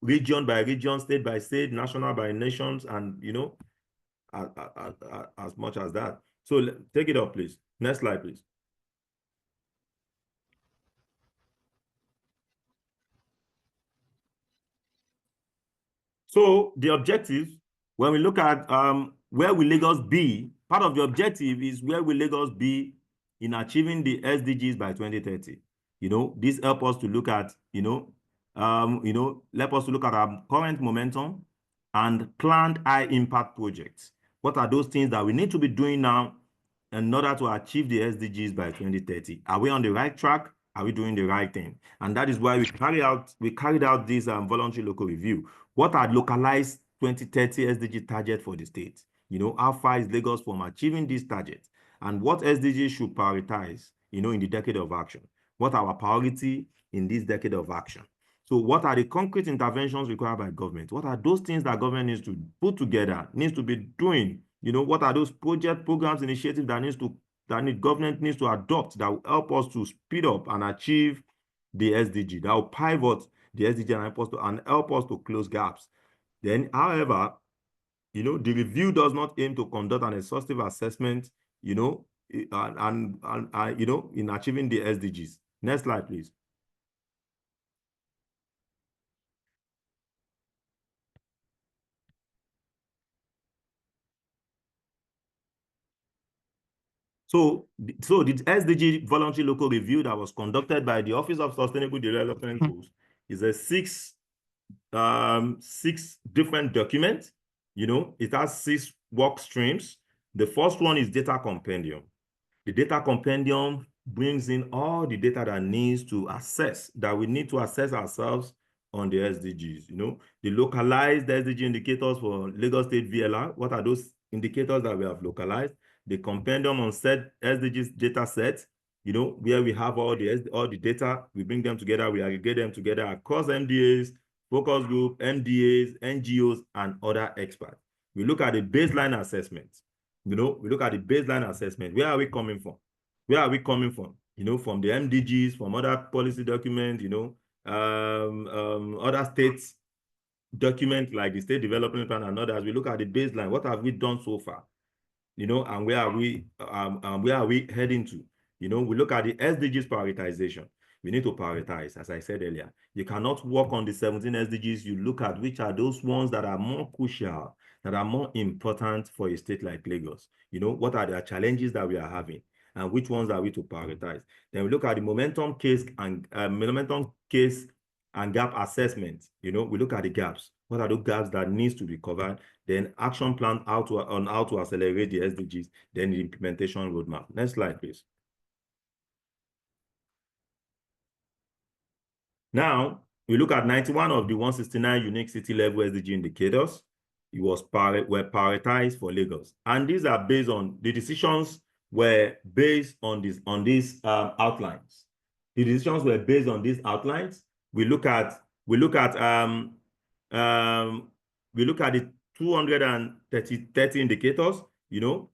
region by region, state by state, national by nations, and, you know, as much as that. So take it up, please. Next slide, please. So the objective, when we look at where will Lagos be, part of the objective is where will Lagos be in achieving the SDGs by 2030. You know, this helps us to look at, help us to look at our current momentum and planned high impact projects. What are those things that we need to be doing now in order to achieve the SDGs by 2030? Are we on the right track? Are we doing the right thing? And that is why we carried out this voluntary local review. What are localized 2030 SDG targets for the state? You know, how far is Lagos from achieving these targets? And what SDGs should prioritize, you know, in the decade of action? What are our priority in this decade of action? So what are the concrete interventions required by government? What are those things that government needs to put together, needs to be doing? You know, what are those programs, initiatives that government needs to adopt that will help us to speed up and achieve the SDG, that will pivot the SDG and help us to close gaps. Then, however, you know, the review does not aim to conduct an exhaustive assessment, you know, and you know, in achieving the SDGs. Next slide, please. So the SDG voluntary local review that was conducted by the Office of Sustainable Development Goals is a six different documents. You know, it has 6 work streams. The first one is data compendium. The data compendium brings in all the data that needs to assess, that we need to assess ourselves on the SDGs. You know, the localized SDG indicators for Lagos State VLR. What are those indicators that we have localized? The compendium on set SDGs data set, you know, where we have all the data, we bring them together, we aggregate them together across MDAs, focus group, MDAs, NGOs, and other experts. We look at the baseline assessment. You know, we look at the baseline assessment. Where are we coming from? Where are we coming from? You know, from the MDGs, from other policy documents, you know, other states document like the State Development Plan and others. We look at the baseline. What have we done so far? You know, and where are we heading to? You know, we look at the SDGs prioritization. We need to prioritize, as I said earlier. You cannot work on the 17 SDGs. You look at which are those ones that are more crucial, that are more important for a state like Lagos. You know, what are the challenges that we are having, and which ones are we to prioritize? Then we look at the momentum case and gap assessment. You know, we look at the gaps. What are those gaps that needs to be covered? Then action plan on how to accelerate the SDGs, then the implementation roadmap. Next slide, please. Now, we look at 91 of the 169 unique city level SDG indicators. It was were prioritized for Lagos. And these are based on, the decisions were based on these outlines. The decisions were based on these outlines. We look at the 230 indicators, you know.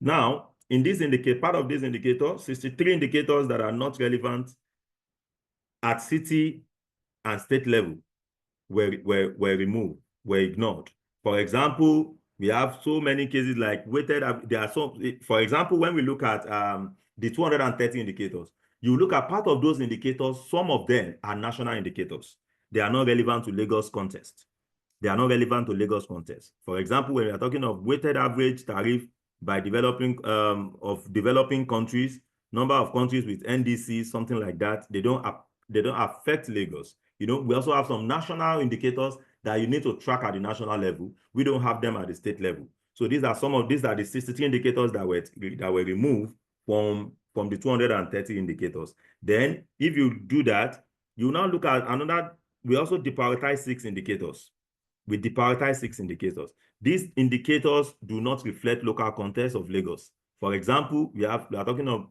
Now, in this part of this indicator, 63 indicators that are not relevant at city and state level were removed, were ignored. For example, we have so many cases like weighted, there are some, for example, when we look at the 230 indicators, you look at part of those indicators, some of them are national indicators. They are not relevant to Lagos context. They are not relevant to Lagos context. For example, when we are talking of weighted average tariff by developing countries, number of countries with NDC, something like that, they don't affect Lagos. You know, we also have some national indicators that you need to track at the national level. We don't have them at the state level. So these are the 63 indicators that were removed from the 230 indicators. Then, if you do that, you now look at another. We also deprioritize 6 indicators. We deprioritize 6 indicators. These indicators do not reflect local context of Lagos. For example, we are talking of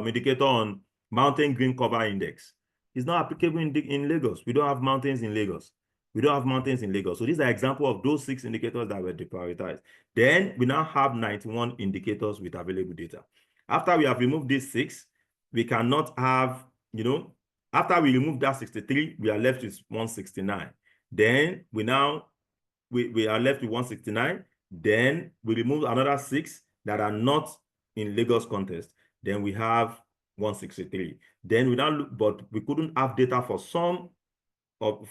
indicator on mountain green cover index. It's not applicable in Lagos. We don't have mountains in Lagos. We don't have mountains in Lagos. So these are examples of those 6 indicators that were deprioritized. Then we now have 91 indicators with available data. After we have removed these 6, we cannot have, you know, after we remove that 63, we are left with 169. Then we are left with 169. Then we remove another 6 that are not in Lagos context. Then we have 163. Then we now look, but we couldn't have data for some of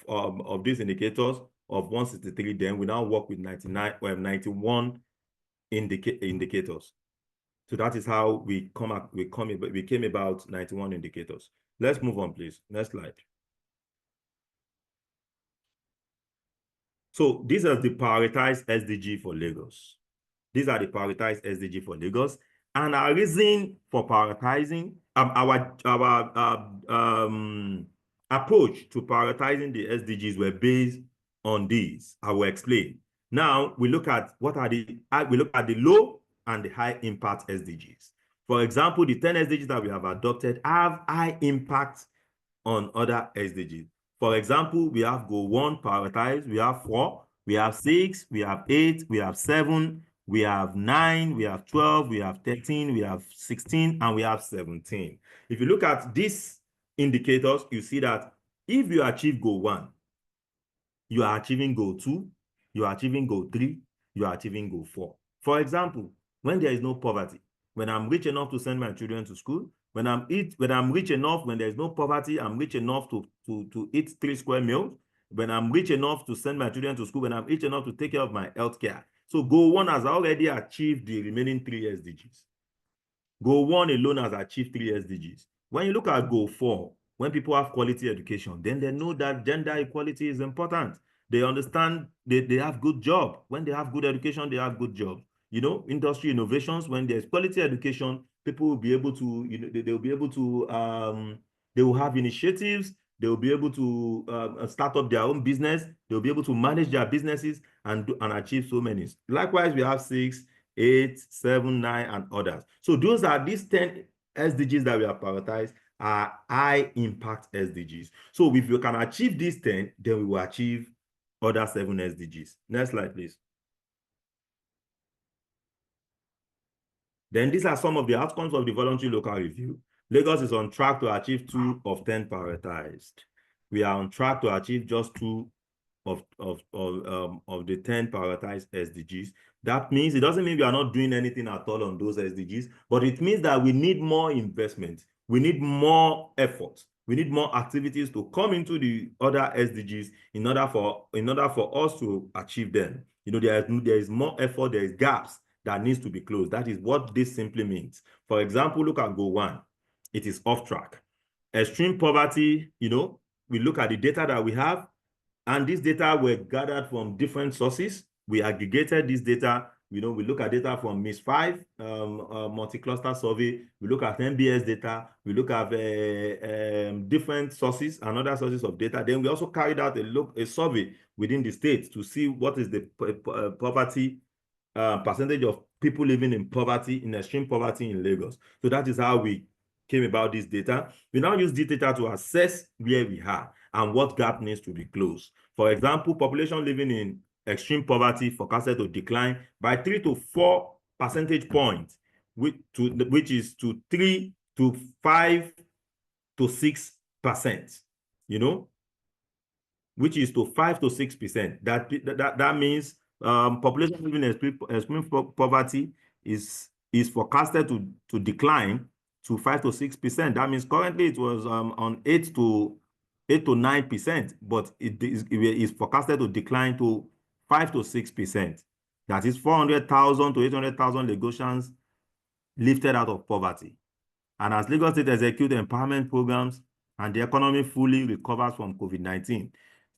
these indicators of 163. Then we now work with 91 indicators. So that is how we came about 91 indicators. Let's move on, please. Next slide. So these are the prioritized SDG for Lagos. These are the prioritized SDG for Lagos. And our reason for prioritizing, our approach to prioritizing the SDGs were based on these. I will explain. Now we look at we look at the low and the high impact SDGs. For example, the 10 SDGs that we have adopted have high impact on other SDGs. For example, we have goal 1 prioritized, we have 4, we have 6, we have 8, we have 7, we have 9, we have 12, we have 13, we have 16, and we have 17. If you look at these indicators, you see that if you achieve goal 1, you are achieving goal 2, you are achieving goal 3, you are achieving goal 4. For example, when there is no poverty, when I'm rich enough to send my children to school, when I'm rich enough, when there's no poverty, I'm rich enough to eat 3 square meals, when I'm rich enough to send my children to school, when I'm rich enough to take care of my health care. So goal 1 has already achieved the remaining 3 SDGs. Goal 1 alone has achieved 3 SDGs. When you look at goal 4, when people have quality education, then they know that gender equality is important. They understand they have good job. When they have good education, they have good job. You know, industry innovations, when there's quality education, people will be able to, you know, they'll be able to, they will have initiatives, they will be able to start up their own business, they'll be able to manage their businesses and achieve so many. Likewise, we have 6, 8, 7, 9, and others. So these 10 SDGs that we have prioritized are high impact SDGs. So if we can achieve these 10, then we will achieve other 7 SDGs. Next slide, please. Then these are some of the outcomes of the voluntary local review. Lagos is on track to achieve 2 of 10 prioritized. We are on track to achieve just 2 of the 10 prioritized SDGs. That means it doesn't mean we are not doing anything at all on those SDGs, but it means that we need more investment. We need more effort. We need more activities to come into the other SDGs in order for us to achieve them. You know, there is more effort, there is gaps that needs to be closed. That is what this simply means. For example, look at goal 1. It is off track. Extreme poverty, you know, we look at the data that we have, and these data were gathered from different sources. We aggregated this data. You know, we look at data from MIS 5 multi-cluster survey. We look at MBS data. We look at different sources and other sources of data. Then we also carried out a survey within the state to see what is the poverty percentage of people living in poverty, in extreme poverty in Lagos. So that is how we came about this data. We now use this data to assess where we are and what gap needs to be closed. For example, population living in extreme poverty forecasted to decline by 3 to 4 percentage points, which is to 3 to 5 to 6%, you know, which is to 5 to 6%. That means population living in extreme poverty is forecasted to decline to 5 to 6%. That means currently it was on 8 to 9%, but it is forecasted to decline to 5 to 6%. That is 400,000 to 800,000 Lagosians lifted out of poverty. And as Lagos State execute empowerment programs and the economy fully recovers from COVID-19,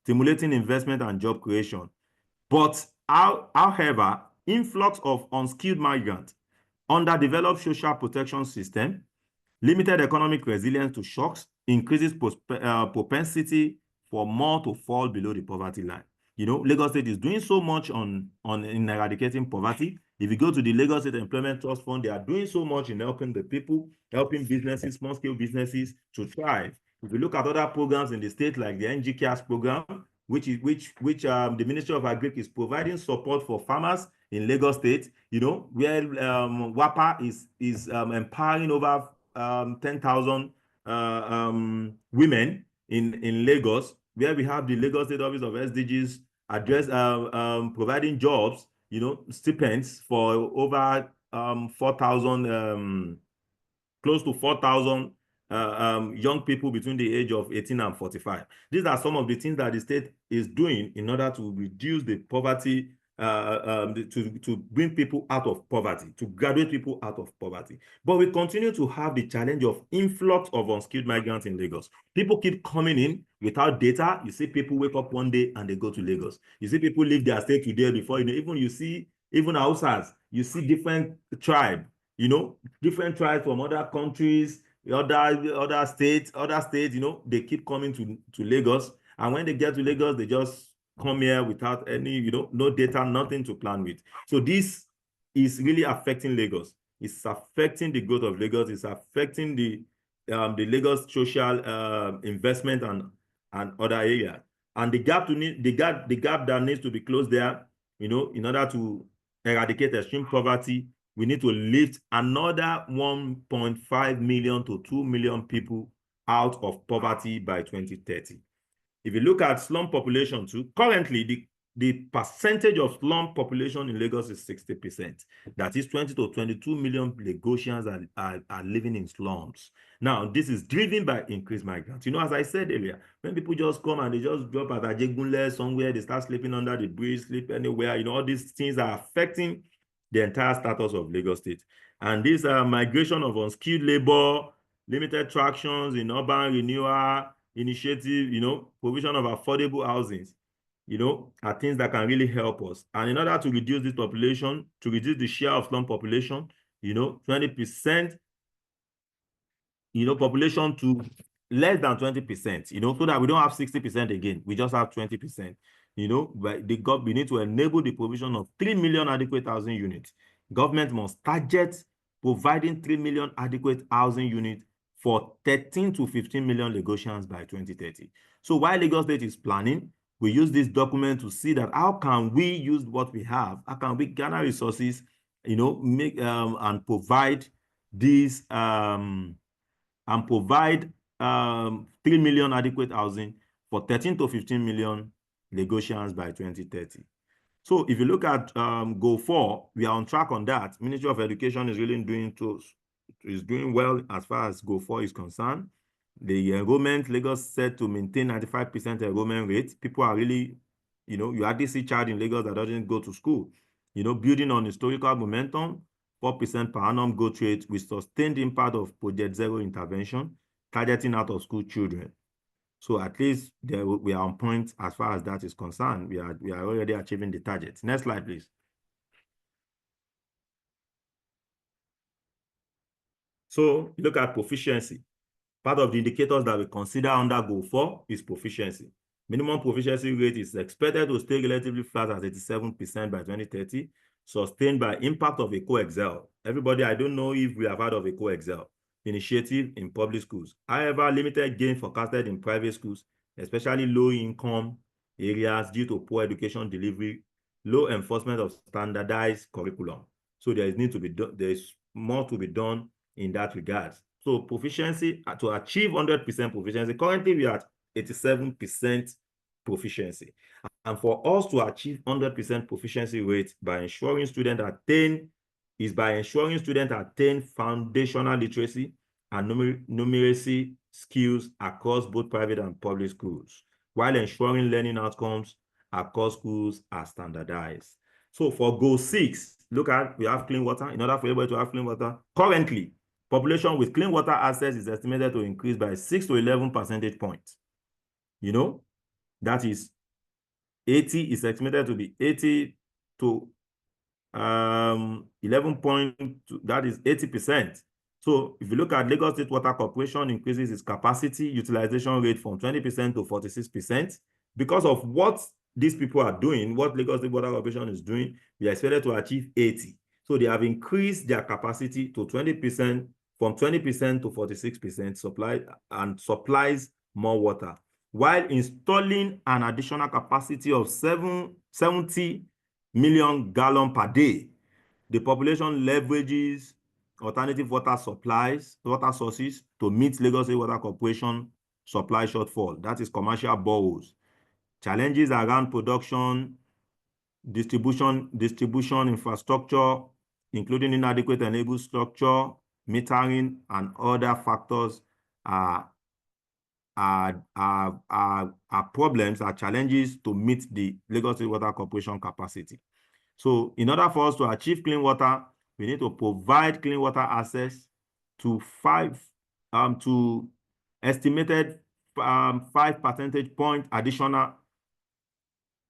stimulating investment and job creation. But however, influx of unskilled migrants, underdeveloped social protection system, limited economic resilience to shocks, increases propensity for more to fall below the poverty line. You know, Lagos State is doing so much in eradicating poverty. If you go to the Lagos State Employment Trust Fund, they are doing so much in helping the people, helping businesses, small-scale businesses to thrive. If you look at other programs in the state, like the NG Cares program, which the Ministry of Agriculture is providing support for farmers in Lagos State, you know, where WAPA is empowering over 10,000 women in Lagos, where we have the Lagos State Office of SDGs providing jobs, you know, stipends for over 4,000, close to 4,000 young people between the age of 18 and 45. These are some of the things that the state is doing in order to reduce the poverty, to bring people out of poverty, to graduate people out of poverty. But we continue to have the challenge of influx of unskilled migrants in Lagos. People keep coming in without data. You see people wake up one day and they go to Lagos. You see people leave their state today before, you know, even Hausas, you see different tribes, you know, different tribes from other countries, other states, you know, they keep coming to Lagos. And when they get to Lagos, they just come here without any, you know, no data, nothing to plan with. So this is really affecting Lagos. It's affecting the growth of Lagos. It's affecting the Lagos social investment and other areas. And the gap that needs to be closed there, you know, in order to eradicate extreme poverty, we need to lift another 1.5 million to 2 million people out of poverty by 2030. If you look at slum population too, currently the percentage of slum population in Lagos is 60%. That is 20 to 22 million Lagosians are living in slums. Now, this is driven by increased migrants. You know, as I said earlier, when people just come and they just drop at Ajegunle somewhere, they start sleeping under the bridge, sleep anywhere, you know, all these things are affecting the entire status of Lagos State. And this migration of unskilled labor, limited tractions in urban renewal initiative, you know, provision of affordable housings, you know, are things that can really help us. And in order to reduce this population, to reduce the share of slum population, you know, 20%, you know, population to less than 20%, you know, so that we don't have 60% again. We just have 20%, you know, but we need to enable the provision of 3 million adequate housing units. Government must target providing 3 million adequate housing units for 13 to 15 million Lagosians by 2030. So while Lagos State is planning, we use this document to see that how can we use what we have, how can we garner resources, you know, make and provide these and provide 3 million adequate housing for 13 to 15 million Lagosians by 2030. So if you look at Goal 4, we are on track on that. Ministry of Education is really doing well as far as Goal 4 is concerned. The enrollment, Lagos set to maintain 95% enrollment rate. People are really, you know, you hardly see child in Lagos that doesn't go to school. You know, building on historical momentum, 4% per annum growth rate with sustained impact of Project Zero intervention, targeting out of school children. So at least we are on point as far as that is concerned. We are already achieving the target. Next slide, please. So look at proficiency. Part of the indicators that we consider under Goal 4 is proficiency. Minimum proficiency rate is expected to stay relatively flat at 87% by 2030, sustained by impact of EcoExcel. Everybody, I don't know if we have heard of EcoExcel initiative in public schools. However, limited gain forecasted in private schools, especially low-income areas due to poor education delivery, low enforcement of standardized curriculum. So there is more to be done in that regard. So proficiency, to achieve 100% proficiency, currently we are at 87% proficiency. And for us to achieve 100% proficiency rate by ensuring students attain foundational literacy and numeracy skills across both private and public schools, while ensuring learning outcomes across schools are standardized. So for Goal 6, look at, we have clean water. In order for everybody to have clean water, currently, population with clean water access is estimated to increase by 6 to 11 percentage points. You know, that is 80 is estimated to be 80 to 11 point, that is 80%. So if you look at Lagos State Water Corporation increases its capacity utilization rate from 20% to 46%. Because of what these people are doing, what Lagos State Water Corporation is doing, we are expected to achieve 80. So they have increased their capacity to 20%, from 20% to 46% supply, and supplies more water, while installing an additional capacity of 70 million gallons per day. The population leverages alternative water sources to meet Lagos State Water Corporation supply shortfall. That is commercial boreholes. Challenges around production, distribution infrastructure, including inadequate enabled structure, metering, and other factors are problems, are challenges to meet the Lagos State Water Corporation capacity. So in order for us to achieve clean water, we need to provide clean water access to estimated 5 percentage point additional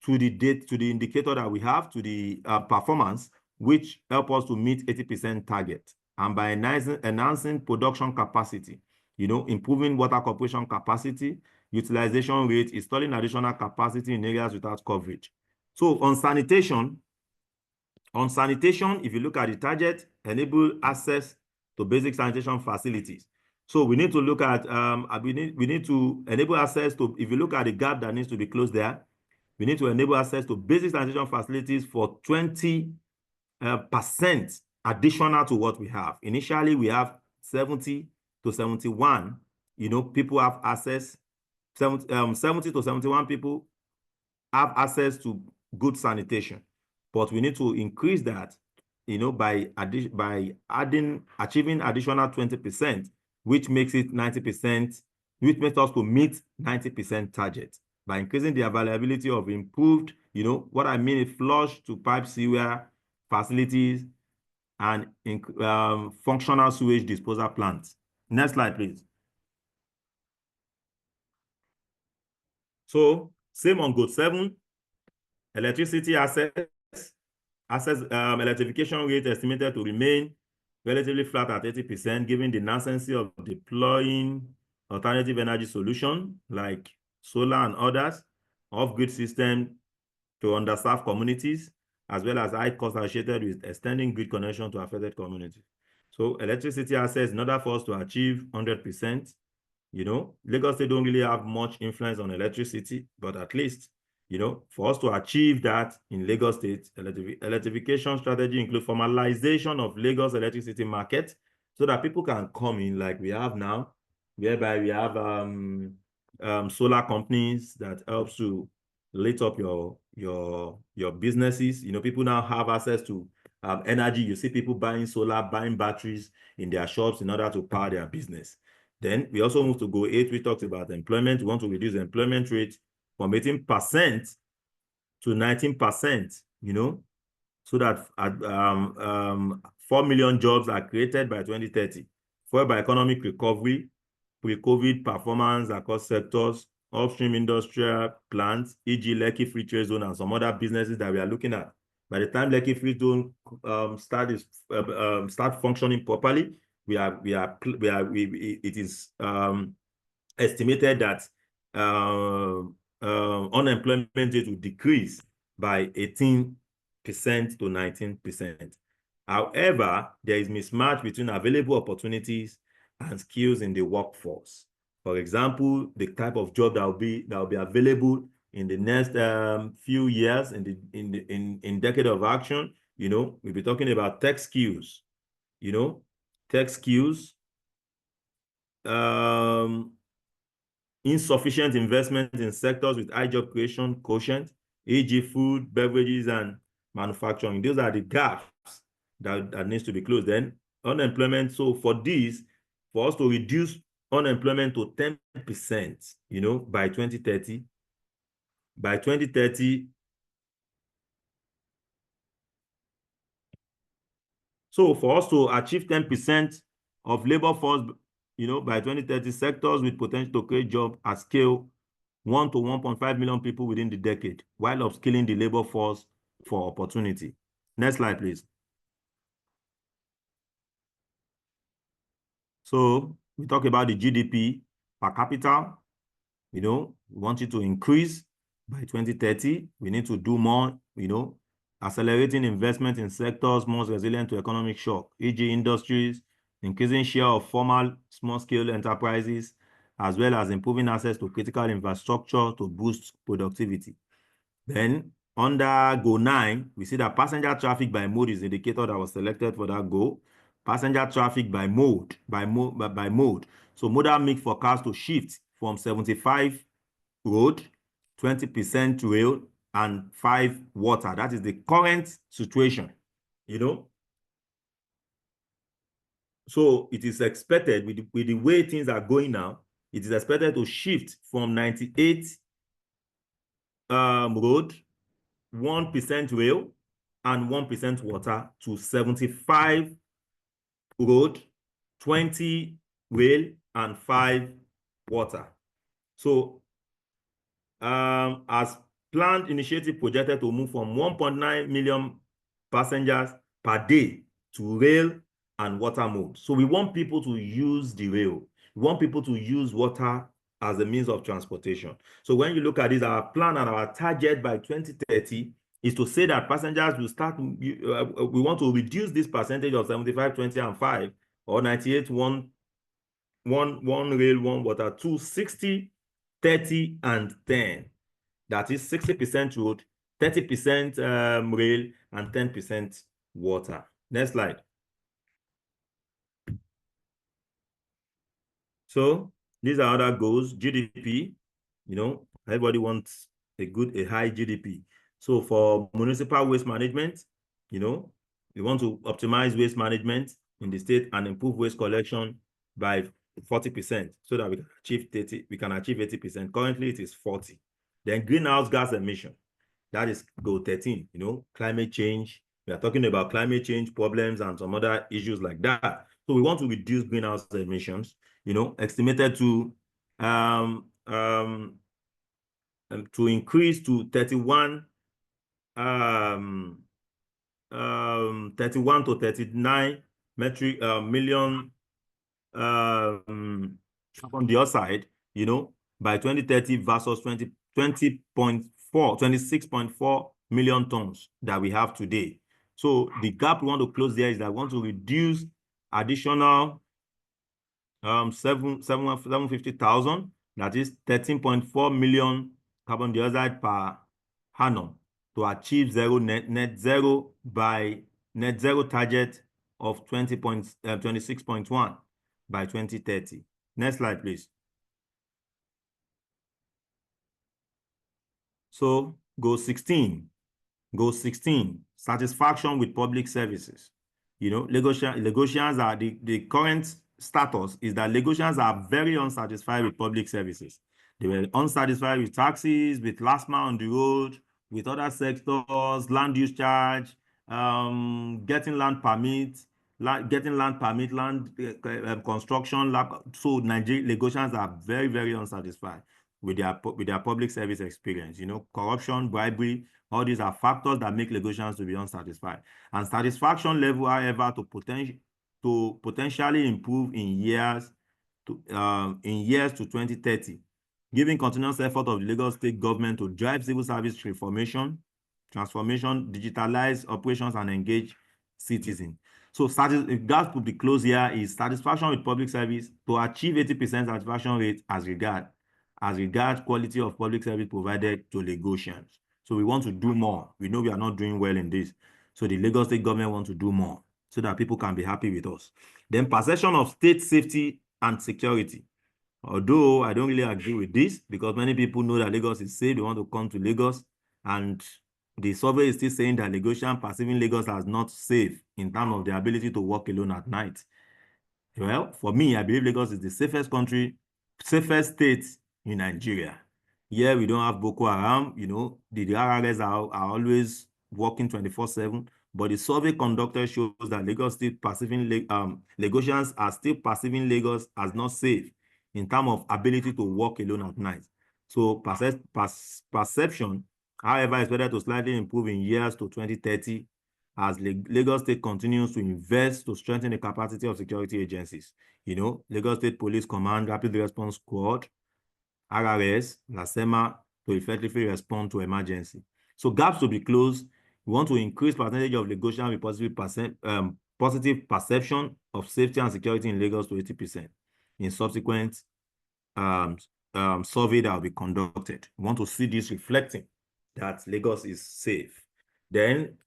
to the indicator that we have, to the performance, which help us to meet 80% target. And by enhancing production capacity, you know, improving water corporation capacity, utilization rate, installing additional capacity in areas without coverage. So on sanitation, if you look at the target, enable access to basic sanitation facilities. So we need to look at, we need to enable access to, if you look at the gap that needs to be closed there, we need to enable access to basic sanitation facilities for 20% additional to what we have. Initially, we have 70 to 71, you know, people have access, 70 to 71 people have access to good sanitation. But we need to increase that, by achieving additional 20%, which makes it 90%, which makes us to meet 90% target by increasing the availability of improved, what I mean is flush to pipe sewer facilities and functional sewage disposal plants. Next slide, please. So same on goal 7, electricity access electrification rate estimated to remain relatively flat at 80%, given the necessity of deploying alternative energy solutions like solar and others, off-grid system to underserved communities, as well as high costs associated with extending grid connection to affected communities. So electricity access, in order for us to achieve 100%, Lagos State don't really have much influence on electricity, but at least, for us to achieve that in Lagos State, electrification strategy include formalization of Lagos electricity market so that people can come in like we have now, whereby we have solar companies that helps to lit up your businesses. People now have access to energy. You see people buying solar, buying batteries in their shops in order to power their business. Then we also move to goal 8, we talked about employment. We want to reduce the employment rate from 18% to 19%, so that 4 million jobs are created by 2030, followed by economic recovery, pre-COVID performance across sectors, upstream industrial plants, e.g. Lekki Free Trade Zone and some other businesses that we are looking at. By the time Lekki Free Zone start functioning properly, it is estimated that unemployment rate will decrease by 18% to 19%. However, there is mismatch between available opportunities and skills in the workforce. For example, the type of job that will be available in the next few years in decade of action, we'll be talking about tech skills, tech skills, insufficient investment in sectors with high job creation quotient, e.g. food, beverages, and manufacturing. Those are the gaps that needs to be closed. Then unemployment. So for us to reduce unemployment to 10%, by 2030, so for us to achieve 10% of labor force, by 2030, sectors with potential to create jobs at scale 1 to 1.5 million people within the decade, while upskilling the labor force for opportunity. Next slide, please. So we talk about the GDP per capita. We want it to increase by 2030. We need to do more, accelerating investment in sectors most resilient to economic shock, e.g. industries, increasing share of formal small-scale enterprises, as well as improving access to critical infrastructure to boost productivity. Then under goal 9, we see that passenger traffic by mode is the indicator that was selected for that goal. Passenger traffic by mode. So modal mix for cars to shift from 75 road, 20% rail, and 5 water. That is the current situation, So it is expected with the way things are going now, it is expected to shift from 98 road, 1% rail, and 1% water to 75 road, 20 rail, and 5 water. So as planned initiative projected to move from 1.9 million passengers per day to rail and water mode. So we want people to use the rail. We want people to use water as a means of transportation. So when you look at this, our plan and our target by 2030 is to say that passengers will start, we want to reduce this percentage of 75, 20, and 5, or 98, 1 rail, 1 water, to 60, 30, and 10. That is 60% road, 30% rail, and 10% water. Next slide. So these are other goals. GDP, everybody wants a high GDP. So for municipal waste management, you know, we want to optimize waste management in the state and improve waste collection by 40% so that we can achieve 30, we can achieve 80%. Currently, it is 40. Then greenhouse gas emission, that is goal 13, you know, climate change. We are talking about climate change problems and some other issues like that. So we want to reduce greenhouse emissions, you know, estimated to increase to 31 31 to 39 million carbon dioxide, you know, by 2030 versus 26.4 million tons that we have today. So the gap we want to close there is that we want to reduce additional 750,000, that is 13.4 million carbon dioxide per annum to achieve net zero by net zero target of 26.1 by 2030. Next slide, please. So goal 16, satisfaction with public services. You know, Lagosians are the current status is that Lagosians are very unsatisfied with public services. They were unsatisfied with taxes, with last mile on the road, with other sectors, land use charge, getting land permits, construction. So Lagosians are very, very unsatisfied with their public service experience. You know, corruption, bribery, all these are factors that make Lagosians to be unsatisfied. And satisfaction level, however, to potentially improve in years to 2030, giving continuous effort of the Lagos state government to drive civil service transformation, digitalize operations, and engage citizens. So that could be close here is satisfaction with public service to achieve 80% satisfaction rate as regards quality of public service provided to Lagosians. So we want to do more. We know we are not doing well in this. So the Lagos state government wants to do more so that people can be happy with us. Then perception of state safety and security. Although I don't really agree with this because many people know that Lagos is safe, they want to come to Lagos, and the survey is still saying that Lagosians perceiving Lagos as not safe in terms of their ability to walk alone at night. Well, for me, I believe Lagos is the safest state in Nigeria. Here we don't have Boko Haram, you know, the RRS are always working 24/7, but the survey conducted shows that Lagosians are still perceiving Lagos as not safe in terms of ability to walk alone at night. So perception, however, is better to slightly improve in years to 2030 as Lagos State continues to invest to strengthen the capacity of security agencies. You know, Lagos State Police Command, Rapid Response Squad, RRS, LASEMA, to effectively respond to emergency. So gaps to be closed. We want to increase percentage of Lagosians with positive perception of safety and security in Lagos to 80% in subsequent survey that will be conducted. We want to see this reflecting that Lagos is safe. Then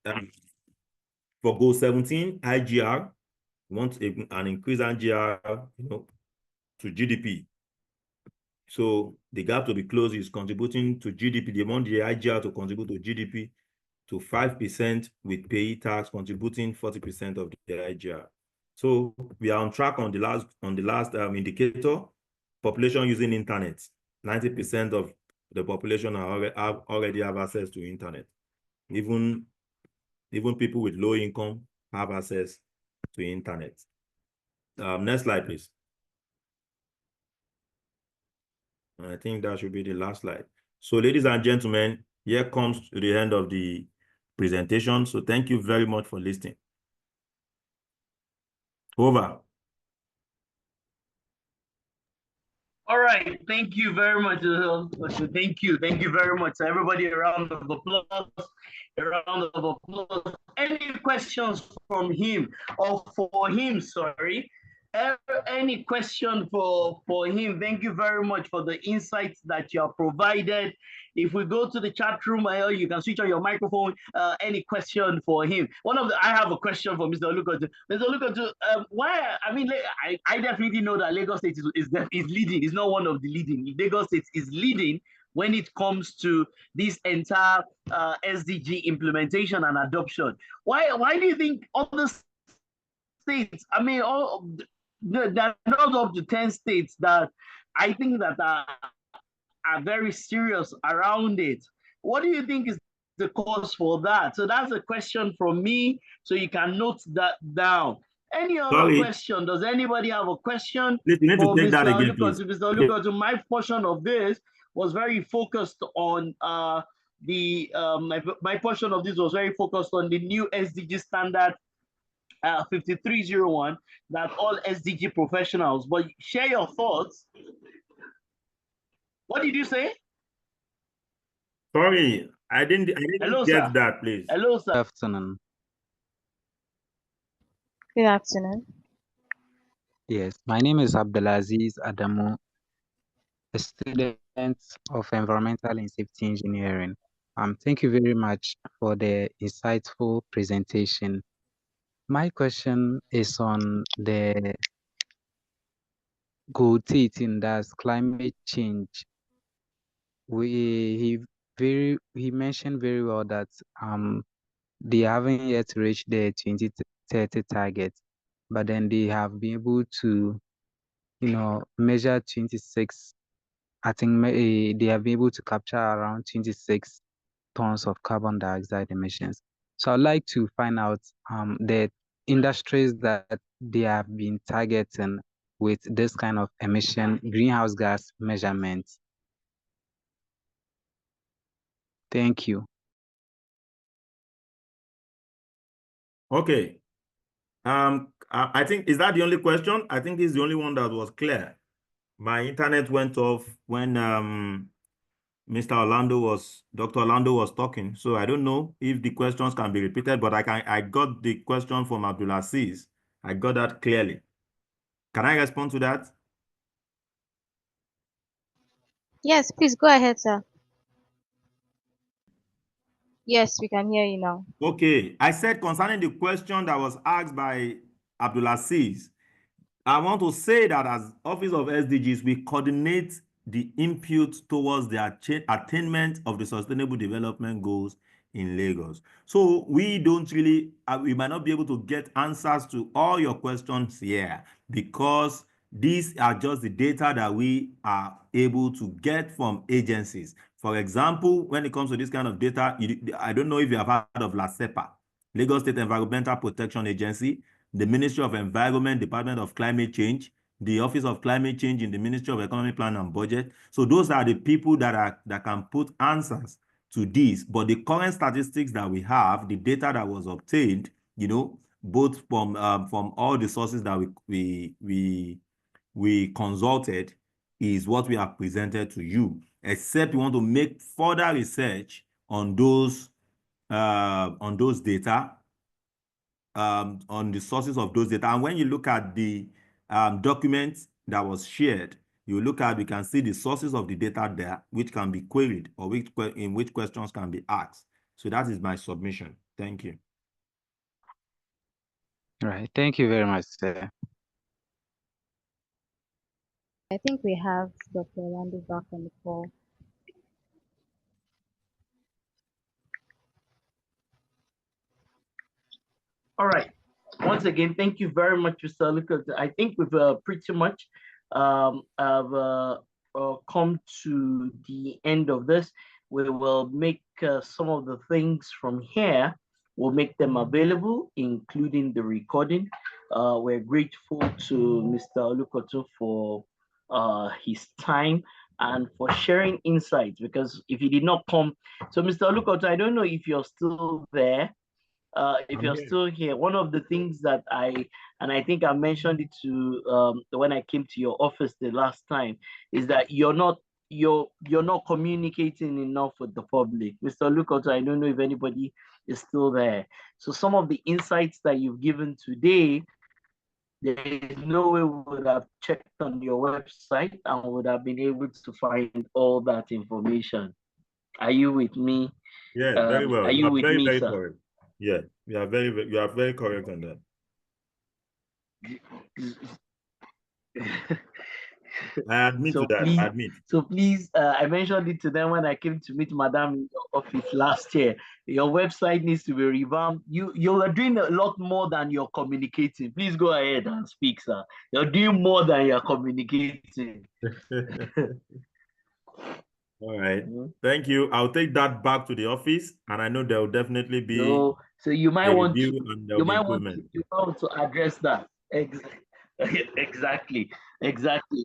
for goal 17, IGR, we want an increase in IGR, you know, to GDP. So the gap to be closed is contributing to GDP. They want the IGR to contribute to GDP to 5% with pay tax contributing 40% of the IGR. So we are on track on the last indicator, population using internet. 90% of the population already have access to internet. Even people with low income have access to internet. Next slide, please. I think that should be the last slide. So ladies and gentlemen, here comes to the end of the presentation. So thank you very much for listening. Over. All right, thank you very much. Thank you very much. Everybody, a round of applause. A round of applause. Any questions from him or for him? Sorry. Any question for him? Thank you very much for the insights that you have provided. If we go to the chat room, you can switch on your microphone. Any question for him? I have a question for Mr. Olukotu. Mr. Olukotu, why? I mean, I definitely know that Lagos State is leading. It's not one of the leading. Lagos State is leading when it comes to this entire SDG implementation and adoption. Why do you think other states, I mean, there are not up to 10 states that I think that are very serious around it. What do you think is the cause for that? So that's a question from me, so you can note that down. Any other Sorry, question? Does anybody have a question please, you need to for take that Mr. again, please. Olukotu? Mr. Olukotu, my portion of this was very focused on my portion of this was very focused on the new SDG standard 5301 that all SDG professionals, but share your thoughts. What did you say? Sorry, I didn't Hello, get sir. that, please. Hello, sir. Good afternoon. Good afternoon. Yes, my name is Abdulaziz Adamu, a student of Environmental and Safety Engineering. Thank you very much for the insightful presentation. My question is on the goal 18, that's climate change. He mentioned very well that they haven't yet reached the 2030 target, but then they have been able to, measure 26. I think they have been able to capture around 26 tons of carbon dioxide emissions. So I'd like to find out the industries that they have been targeting with this kind of greenhouse gas measurements. Thank you. Okay. I think, is that the only question? I think it's the only one that was clear. My internet went off when Dr. Orlando was talking. So I don't know if the questions can be repeated, but I got the question from Abdulaziz. I got that clearly. Can I respond to that? Yes, please go ahead, sir. Yes, we can hear you now. Okay. I said concerning the question that was asked by Abdulaziz, I want to say that as Office of SDGs, we coordinate the input towards the attainment of the Sustainable Development Goals in Lagos. So we don't really, we might not be able to get answers to all your questions here because these are just the data that we are able to get from agencies. For example, when it comes to this kind of data, I don't know if you have heard of LASEPA, Lagos State Environmental Protection Agency, the Ministry of Environment, Department of Climate Change, the Office of Climate Change in the Ministry of Economy, Plan and Budget. So those are the people that can put answers to this. But the current statistics that we have, the data that was obtained, both from all the sources that we consulted, is what we have presented to you. Except you want to make further research on those data. On the sources of those data. And when you look at the documents that was shared, we can see the sources of the data there, which can be queried or in which questions can be asked. So that is my submission. Thank you. All right. Thank you very much, sir. I think we have Dr. Orlando back on the call. All right. Once again, thank you very much, Mr. Lucas. I think we've pretty much have come to the end of this. We will make some of the things from here, we'll make them available, including the recording. We're grateful to Mr. Olukoto for his time and for sharing insights, because if he did not come, so Mr. Olukoto, I don't know if you're still there. If you're still here, one of the things that I think I mentioned it to when I came to your office the last time, is that you're not communicating enough with the public. Mr. Lukoto, I don't know if anybody is still there. So some of the insights that you've given today, there is no way we would have checked on your website and would have been able to find all that information. Are you with me? Yeah, very well. Are you with me, very sir? correct. Yeah, you are very correct on that. I admit to that. Please, I admit. so please, I mentioned it to them when I came to meet Madam in your office last year. Your website needs to be revamped. You are doing a lot more than you're communicating. Please go ahead and speak, sir. You're doing more than you're communicating. All right. Thank you. I'll take that back to the office, and I know there will definitely be So you might a want to review and there will be improvement. you might want to address that. Exactly. Exactly.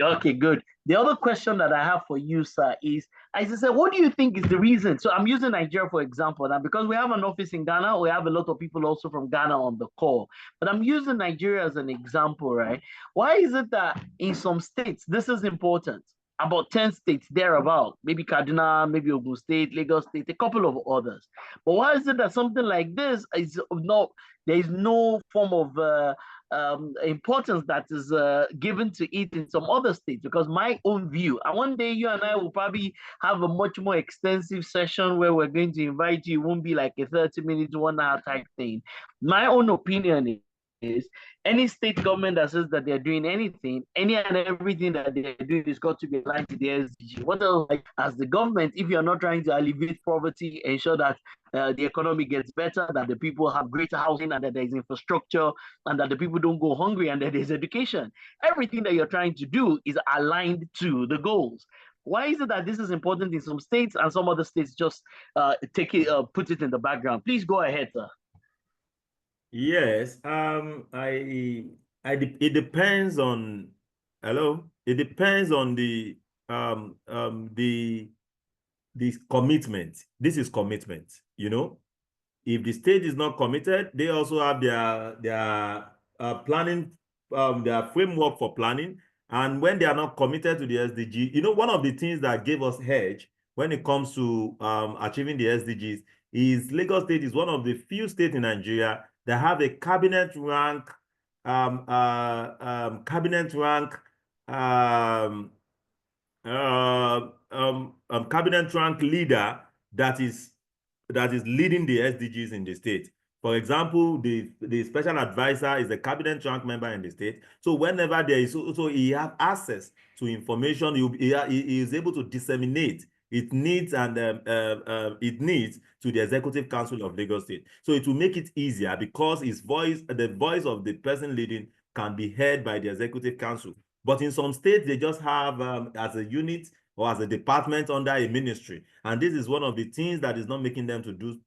Okay, good. The other question that I have for you, sir, is as I said, what do you think is the reason? So I'm using Nigeria for example, and because we have an office in Ghana, we have a lot of people also from Ghana on the call. But I'm using Nigeria as an example, right? Why is it that in some states this is important? About 10 states thereabout, maybe Kaduna, maybe Ogun State, Lagos State, a couple of others. But why is it that something like this is not, there is no form of importance that is given to it in some other states? Because my own view, and one day you and I will probably have a much more extensive session where we're going to invite you. It won't be like a 30-minute, 1 hour type thing. My own opinion is any state government that says that they're doing anything, any and everything that they're doing is got to be aligned to the SDG. What else, like, as the government, if you're not trying to alleviate poverty, ensure that the economy gets better, that the people have greater housing, and that there's infrastructure, and that the people don't go hungry, and that there's education, everything that you're trying to do is aligned to the goals. Why is it that this is important in some states and some other states just take it, put it in the background? Please go ahead, sir. Yes, it depends on, hello, it depends on the commitment. This is commitment, you know. If the state is not committed, they also have their planning, their framework for planning. And when they are not committed to the SDG, you know, one of the things that gave us hedge when it comes to achieving the SDGs is Lagos State is one of the few states in Nigeria that have a cabinet rank cabinet rank leader that is leading the SDGs in the state. For example, the special advisor is a cabinet rank member in the state. So whenever there is, so he has access to information, he is able to disseminate its needs and it needs to the Executive Council of Lagos State. So it will make it easier because his voice, the voice of the person leading, can be heard by the Executive Council. But in some states, they just have as a unit or as a department under a ministry. And this is one of the things that is not making them to do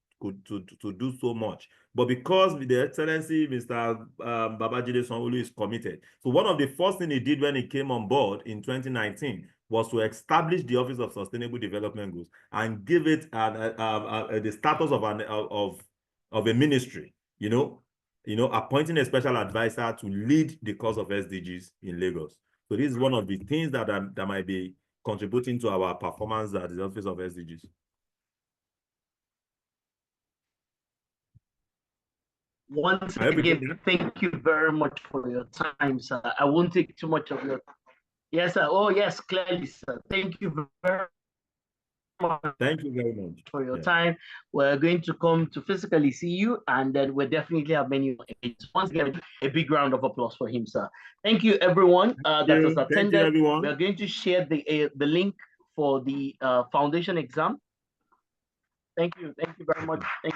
so much. But because the Excellency, Mr. Babajide Sanwo-Olu is committed. So one of the first things he did when he came on board in 2019 was to establish the Office of Sustainable Development Goals and give it the status of a ministry, you know, appointing a special advisor to lead the cause of SDGs in Lagos. So this is one of the things that might be contributing to our performance at the Office of SDGs. Once again, thank you very much for your time, sir. I won't take too much of your time. Yes, sir. Oh, yes, clearly, sir. Thank you very much. Thank you very much for your time. We're going to come to physically see you, and then we'll definitely have many. Once again, a big round of applause for him, sir. Thank you, everyone that has attended. Thank you, everyone. We're going to share the link for the foundation exam. Thank you very much. Thank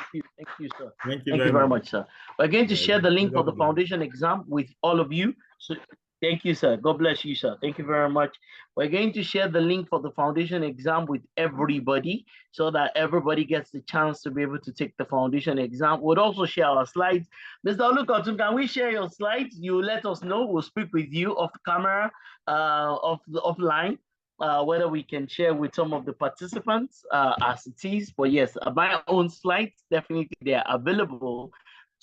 you, sir. Thank you very much, sir. We're going to share the link for the foundation exam with all of you. So thank you, sir. God bless you, sir. Thank you very much. We're going to share the link for the foundation exam with everybody so that everybody gets the chance to be able to take the foundation exam. We'll also share our slides. Mr. Olukotun, can we share your slides? You let us know. We'll speak with you off camera, offline. Whether we can share with some of the participants as it is. But yes, my own slides, definitely they are available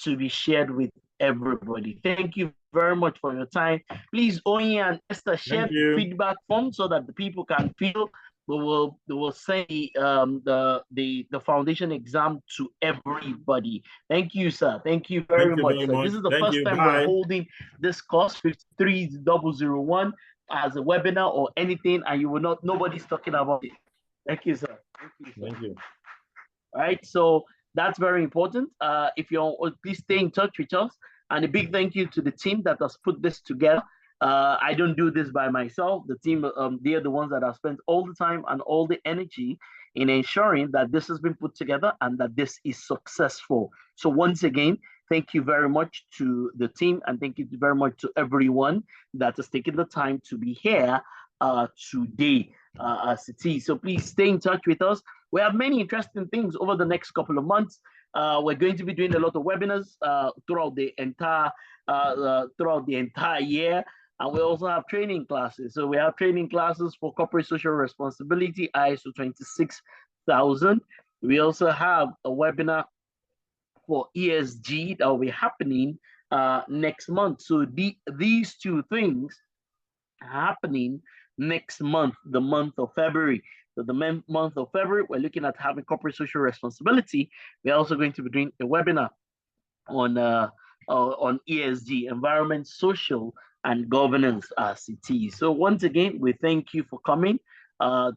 to be shared with everybody. Thank you very much for your time. Please, Oyin and Esther, share the feedback form so that the people can feel. We will send the foundation exam to everybody. Thank you, sir. Thank you very much, sir. This is the first time we're holding this course, 53001. As a webinar or anything, and you will not, nobody's talking about it. Thank you, sir. Thank you, sir. Thank you. All right, so that's very important. If you're, please stay in touch with us. And a big thank you to the team that has put this together. I don't do this by myself. The team, they are the ones that have spent all the time and all the energy in ensuring that this has been put together and that this is successful. So once again, thank you very much to the team, and thank you very much to everyone that has taken the time to be here today as it is. So please stay in touch with us. We have many interesting things over the next couple of months. We're going to be doing a lot of webinars throughout the entire year. And we also have training classes. So we have training classes for corporate social responsibility, ISO 26000. We also have a webinar for ESG that will be happening next month. So these two things are happening next month, the month of February. So the month of February, we're looking at having corporate social responsibility. We're also going to be doing a webinar on ESG, environment, social, and governance as it is. So once again, we thank you for coming. I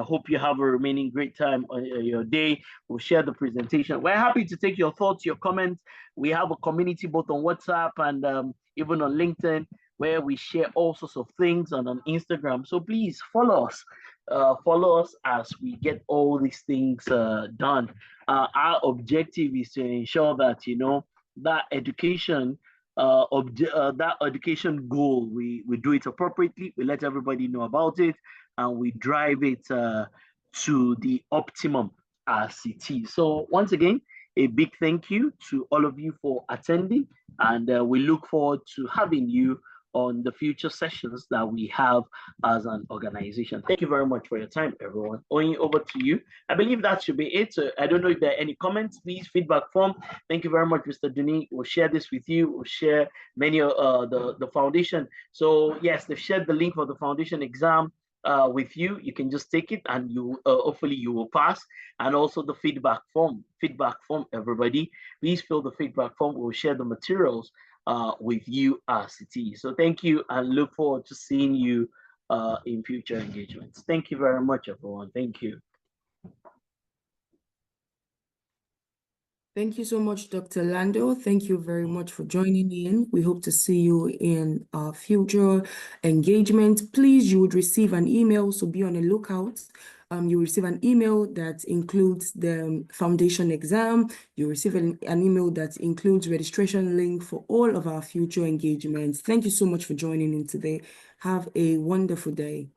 hope you have a remaining great time on your day. We'll share the presentation. We're happy to take your thoughts, your comments. We have a community both on WhatsApp and even on LinkedIn, where we share all sorts of things, and on Instagram. So please follow us. Follow us as we get all these things done. Our objective is to ensure that, you know, that education goal, we do it appropriately, we let everybody know about it, and we drive it to the optimum as it is. So once again, a big thank you to all of you for attending, and we look forward to having you on the future sessions that we have as an organization. Thank you very much for your time, everyone. Going over to you. I believe that should be it. So I don't know if there are any comments, please, feedback form. Thank you very much, Mr. Denis. We'll share this with you. We'll share many of the foundation. So yes, they've shared the link for the foundation exam with you. You can just take it and you hopefully you will pass. And also the feedback form, everybody. Please fill the feedback form. We'll share the materials with you as it is. So thank you, and look forward to seeing you in future engagements. Thank you very much, everyone. Thank you. Thank you so much, Dr. Lando. Thank you very much for joining in. We hope to see you in our future engagement. Please, you would receive an email, so be on the lookout. You receive an email that includes the foundation exam. You receive an email that includes registration link for all of our future engagements. Thank you so much for joining in today. Have a wonderful day.